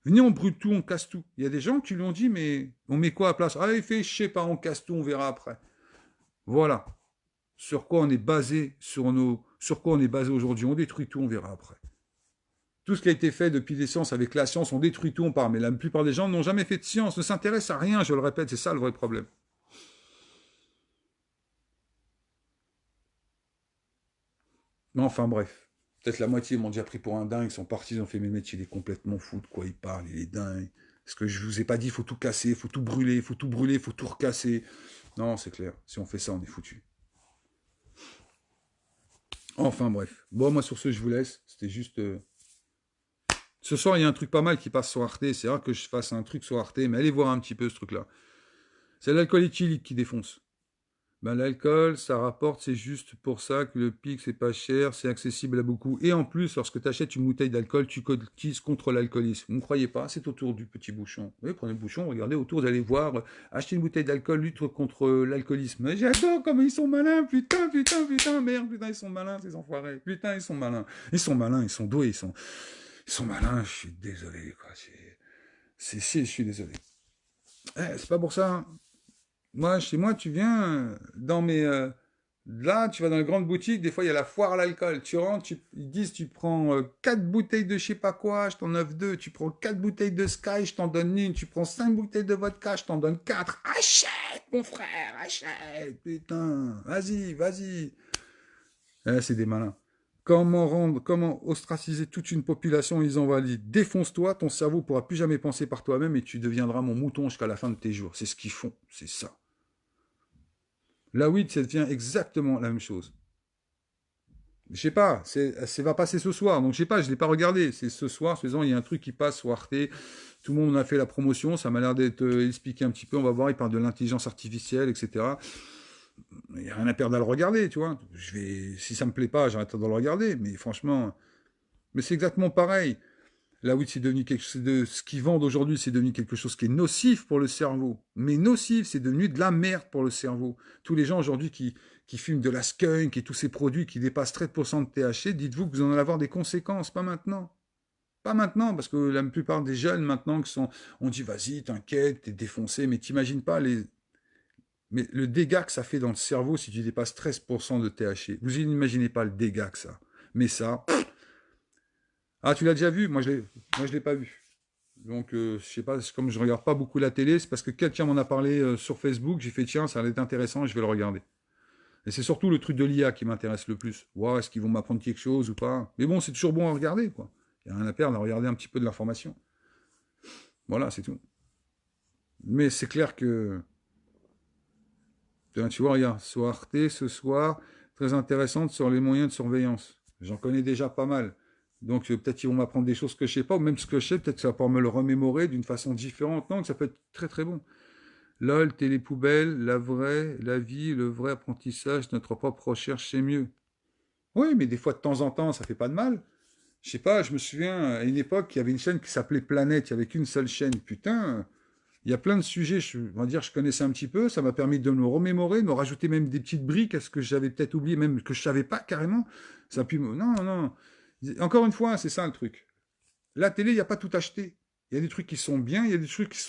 venez, on brûle tout, on casse tout. Il y a des gens qui lui ont dit, mais on met quoi à la place? Ah, il fait, je sais pas, on casse tout, on verra après. Voilà. Sur quoi on est basé, sur quoi on est basé aujourd'hui? On détruit tout, on verra après. Tout ce qui a été fait depuis les sciences avec la science, on détruit tout, on part. Mais la plupart des gens n'ont jamais fait de science, ne s'intéressent à rien, je le répète, c'est ça le vrai problème. Mais enfin bref, peut-être la moitié m'ont déjà pris pour un dingue, ils sont partis, ils ont fait, mais mec, il est complètement fou, de quoi il parle, il est dingue. Parce que je vous ai pas dit, il faut tout casser, il faut tout brûler, il faut tout brûler, il faut tout recasser. Non, c'est clair, si on fait ça, on est foutu. Enfin bref. Bon, moi sur ce, je vous laisse. C'était juste... Ce soir, il y a un truc pas mal qui passe sur Arte. C'est rare que je fasse un truc sur Arte, mais allez voir un petit peu ce truc-là. C'est l'alcool éthylique qui défonce. Ben, l'alcool, ça rapporte, c'est juste pour ça que le pic, c'est pas cher, c'est accessible à beaucoup. Et en plus, lorsque tu achètes une bouteille d'alcool, tu cotises contre l'alcoolisme. Vous ne croyez pas, c'est autour du petit bouchon. Oui, prenez le bouchon, regardez autour, vous allez voir, acheter une bouteille d'alcool, lutte contre l'alcoolisme. J'adore comment ils sont malins, putain, putain, putain, merde, putain, ils sont malins, ces enfoirés. Putain, ils sont malins. Ils sont malins, ils sont doués, ils sont malins, je suis désolé, quoi. Je suis désolé. C'est pas pour ça. Moi, chez moi, tu viens dans mes... là, tu vas dans les grandes boutiques, des fois, il y a la foire à l'alcool. Tu rentres, ils disent, tu prends 4 bouteilles de je sais pas quoi, je t'en offre 2. Tu prends 4 bouteilles de Sky, je t'en donne une. Tu prends 5 bouteilles de vodka, je t'en donne 4. Achète, mon frère, achète. Putain, vas-y, vas-y. C'est des malins. Comment ostraciser toute une population? Ils ont dit, défonce-toi, ton cerveau pourra plus jamais penser par toi-même et tu deviendras mon mouton jusqu'à la fin de tes jours. C'est ce qu'ils font, c'est ça. La weed, ça devient exactement la même chose. Je sais pas, ça va passer ce soir, donc je sais pas, je l'ai pas regardé. C'est ce soir, faisant, il y a un truc qui passe sur Arte. Tout le monde en a fait la promotion, ça m'a l'air d'être expliqué un petit peu. On va voir, il parle de l'intelligence artificielle, etc. Il n'y a rien à perdre à le regarder, tu vois. Si ça me plaît pas, j'arrête de le regarder. Mais franchement, mais c'est exactement pareil. Là, oui, c'est devenu quelque chose de ce qu'ils vendent aujourd'hui, c'est devenu quelque chose qui est nocif pour le cerveau. Mais nocif, c'est devenu de la merde pour le cerveau. Tous les gens aujourd'hui qui fument de la skunk et tous ces produits qui dépassent 13% de THC, dites-vous que vous en allez avoir des conséquences, pas maintenant. Pas maintenant, parce que la plupart des jeunes maintenant on dit vas-y, t'inquiète, t'es défoncé, mais t'imagines pas mais le dégât que ça fait dans le cerveau si tu dépasses 13% de THC. Vous n'imaginez pas le dégât que ça. Mais ça, ah, tu l'as déjà vu? Moi, je l'ai pas vu. Donc, je sais pas, comme je regarde pas beaucoup la télé, c'est parce que quelqu'un m'en a parlé sur Facebook. J'ai fait, tiens, ça va être intéressant et je vais le regarder. Et c'est surtout le truc de l'IA qui m'intéresse le plus. Wow, est-ce qu'ils vont m'apprendre quelque chose ou pas? Mais bon, c'est toujours bon à regarder, quoi. Il n'y a rien à perdre à regarder un petit peu de l'information. Voilà, c'est tout. Mais c'est clair que, tu vois, regarde, sur Arte ce soir, très intéressante sur les moyens de surveillance. J'en connais déjà pas mal. Donc peut-être qu'ils vont m'apprendre des choses que je sais pas, ou même ce que je sais, peut-être que ça va pouvoir me le remémorer d'une façon différente. Non, que ça peut être très très bon. LOL, télépoubelle, la vraie, la vie, le vrai apprentissage, notre propre recherche, c'est mieux. Oui, mais des fois de temps en temps, ça fait pas de mal. Je sais pas, je me souviens, à une époque, il y avait une chaîne qui s'appelait Planète, il y avait qu'une seule chaîne. Putain, Il y a plein de sujets, on va dire, je connaissais un petit peu, ça m'a permis de me remémorer, de me rajouter même des petites briques à ce que j'avais peut-être oublié, même que je savais pas carrément. Ça a pu me... Non, non. Encore une fois, c'est ça le truc. La télé, il n'y a pas tout acheté. Il y a des trucs qui sont bien, il y a des trucs qui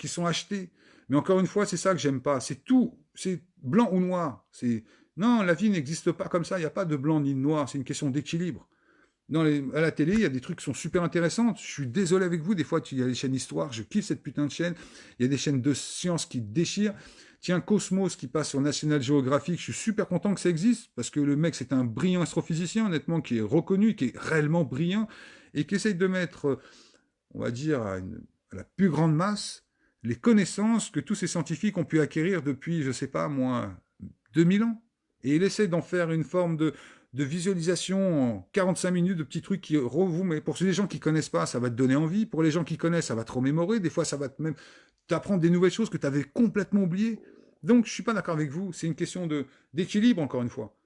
sont achetés. Mais encore une fois, c'est ça que j'aime pas. C'est tout, c'est blanc ou noir. C'est non, la vie n'existe pas comme ça. Il n'y a pas de blanc ni de noir. C'est une question d'équilibre. À la télé, il y a des trucs qui sont super intéressants. Je suis désolé avec vous, des fois, il y a des chaînes histoire, je kiffe cette putain de chaîne. Il y a des chaînes de science qui déchirent. Tiens, Cosmos qui passe sur National Geographic, je suis super content que ça existe, parce que le mec, c'est un brillant astrophysicien, honnêtement, qui est reconnu, qui est réellement brillant, et qui essaye de mettre, on va dire, à la plus grande masse, les connaissances que tous ces scientifiques ont pu acquérir depuis, je sais pas, moi, 2000 ans. Et il essaie d'en faire une forme de visualisation en 45 minutes, de petits trucs qui vous, mais pour les gens qui connaissent pas, ça va te donner envie. Pour les gens qui connaissent, ça va te remémorer. Des fois, ça va même t'apprendre des nouvelles choses que tu avais complètement oubliées. Donc, je suis pas d'accord avec vous. C'est une question d'équilibre, encore une fois.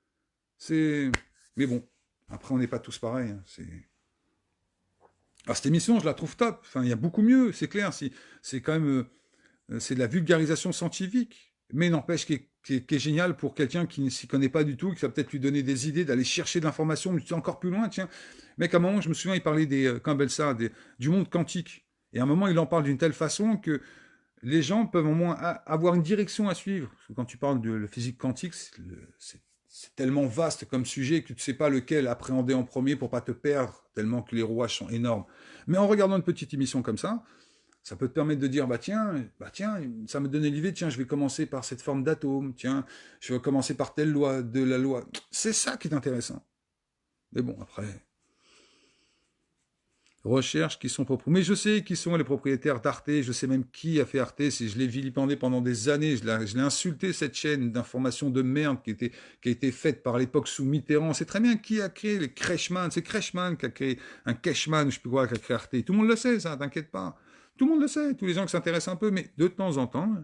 Mais bon, après, on n'est pas tous pareils. Hein. Alors, cette émission, je la trouve top. Enfin, il y a beaucoup mieux, c'est clair. C'est quand même, c'est de la vulgarisation scientifique. Mais n'empêche qui est génial pour quelqu'un qui ne s'y connaît pas du tout, qui va peut-être lui donner des idées, d'aller chercher de l'information, mais encore plus loin, tiens. Mec, à un moment, je me souviens, il parlait du monde quantique. Et à un moment, il en parle d'une telle façon que les gens peuvent au moins avoir une direction à suivre. Parce que quand tu parles de la physique quantique, c'est tellement vaste comme sujet que tu ne sais pas lequel appréhender en premier pour pas te perdre, tellement que les rouages sont énormes. Mais en regardant une petite émission comme ça peut te permettre de dire, bah tiens, ça me donnait l'idée, tiens, je vais commencer par cette forme d'atome, tiens, je vais commencer par telle loi de la loi. C'est ça qui est intéressant. Mais bon, après, recherches qui sont propres. Mais je sais qui sont les propriétaires d'Arte, je sais même qui a fait Arte, je l'ai vilipendé pendant des années, je l'ai insulté, cette chaîne d'information de merde qui a été faite par l'époque sous Mitterrand. C'est très bien qui a créé les Kretschmann, c'est Kretschmann qui a créé un Keshman, je sais plus quoi, qui a créé Arte. Tout le monde le sait, ça, t'inquiète pas. Tout le monde le sait, tous les gens qui s'intéressent un peu, mais de temps en temps,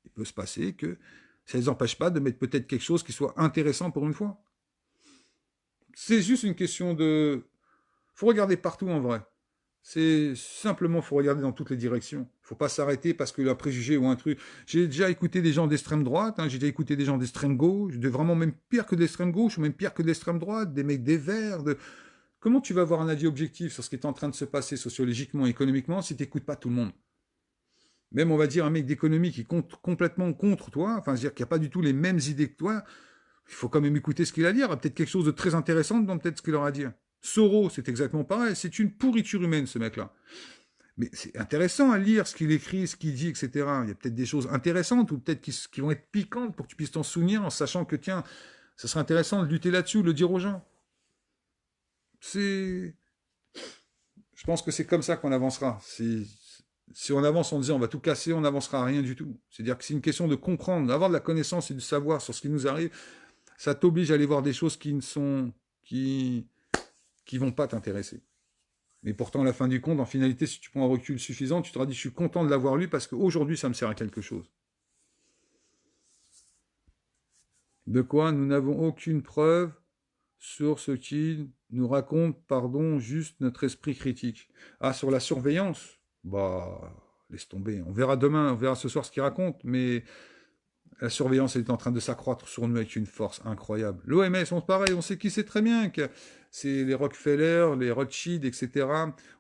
il peut se passer que ça ne les empêche pas de mettre peut-être quelque chose qui soit intéressant pour une fois. C'est juste une question de... faut regarder partout en vrai. C'est simplement, faut regarder dans toutes les directions. Il faut pas s'arrêter parce qu'il a préjugé ou un truc. J'ai déjà écouté des gens d'extrême droite, hein, j'ai déjà écouté des gens d'extrême gauche, vraiment même pire que d'extrême gauche, ou même pire que d'extrême droite, des mecs des Verts. Comment tu vas avoir un avis objectif sur ce qui est en train de se passer sociologiquement, économiquement, si tu n'écoutes pas tout le monde? Même, on va dire, un mec d'économie qui compte complètement contre toi, enfin, c'est-à-dire qu'il n'y a pas du tout les mêmes idées que toi, il faut quand même écouter ce qu'il a à dire. Il y a peut-être quelque chose de très intéressant dans peut-être ce qu'il aura à dire. Soros, c'est exactement pareil. C'est une pourriture humaine, ce mec-là. Mais c'est intéressant à lire ce qu'il écrit, ce qu'il dit, etc. Il y a peut-être des choses intéressantes ou peut-être qui vont être piquantes pour que tu puisses t'en souvenir en sachant que, tiens, ça serait intéressant de lutter là-dessus, de le dire aux gens. Je pense que c'est comme ça qu'on avancera. Si on avance en disant on va tout casser, on n'avancera à rien du tout. C'est-à-dire que c'est une question de comprendre, d'avoir de la connaissance et du savoir sur ce qui nous arrive. Ça t'oblige à aller voir des choses qui vont pas t'intéresser. Mais pourtant, à la fin du compte, en finalité, si tu prends un recul suffisant, tu te dit, je suis content de l'avoir lu parce qu'aujourd'hui, ça me sert à quelque chose. De quoi nous n'avons aucune preuve sur ce qui nous raconte, pardon, juste notre esprit critique. Ah, sur la surveillance, bah, laisse tomber. On verra demain, on verra ce soir ce qu'il raconte, mais la surveillance est en train de s'accroître sur nous avec une force incroyable. L'OMS, on pareil, on sait qui c'est très bien, que c'est les Rockefeller, les Rothschild, etc.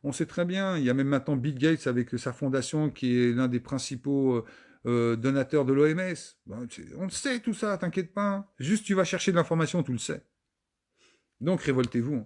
On sait très bien. Il y a même maintenant Bill Gates avec sa fondation qui est l'un des principaux donateurs de l'OMS. Ben, on le sait tout ça, t'inquiète pas. Juste tu vas chercher de l'information, tu le sais. Donc révoltez-vous.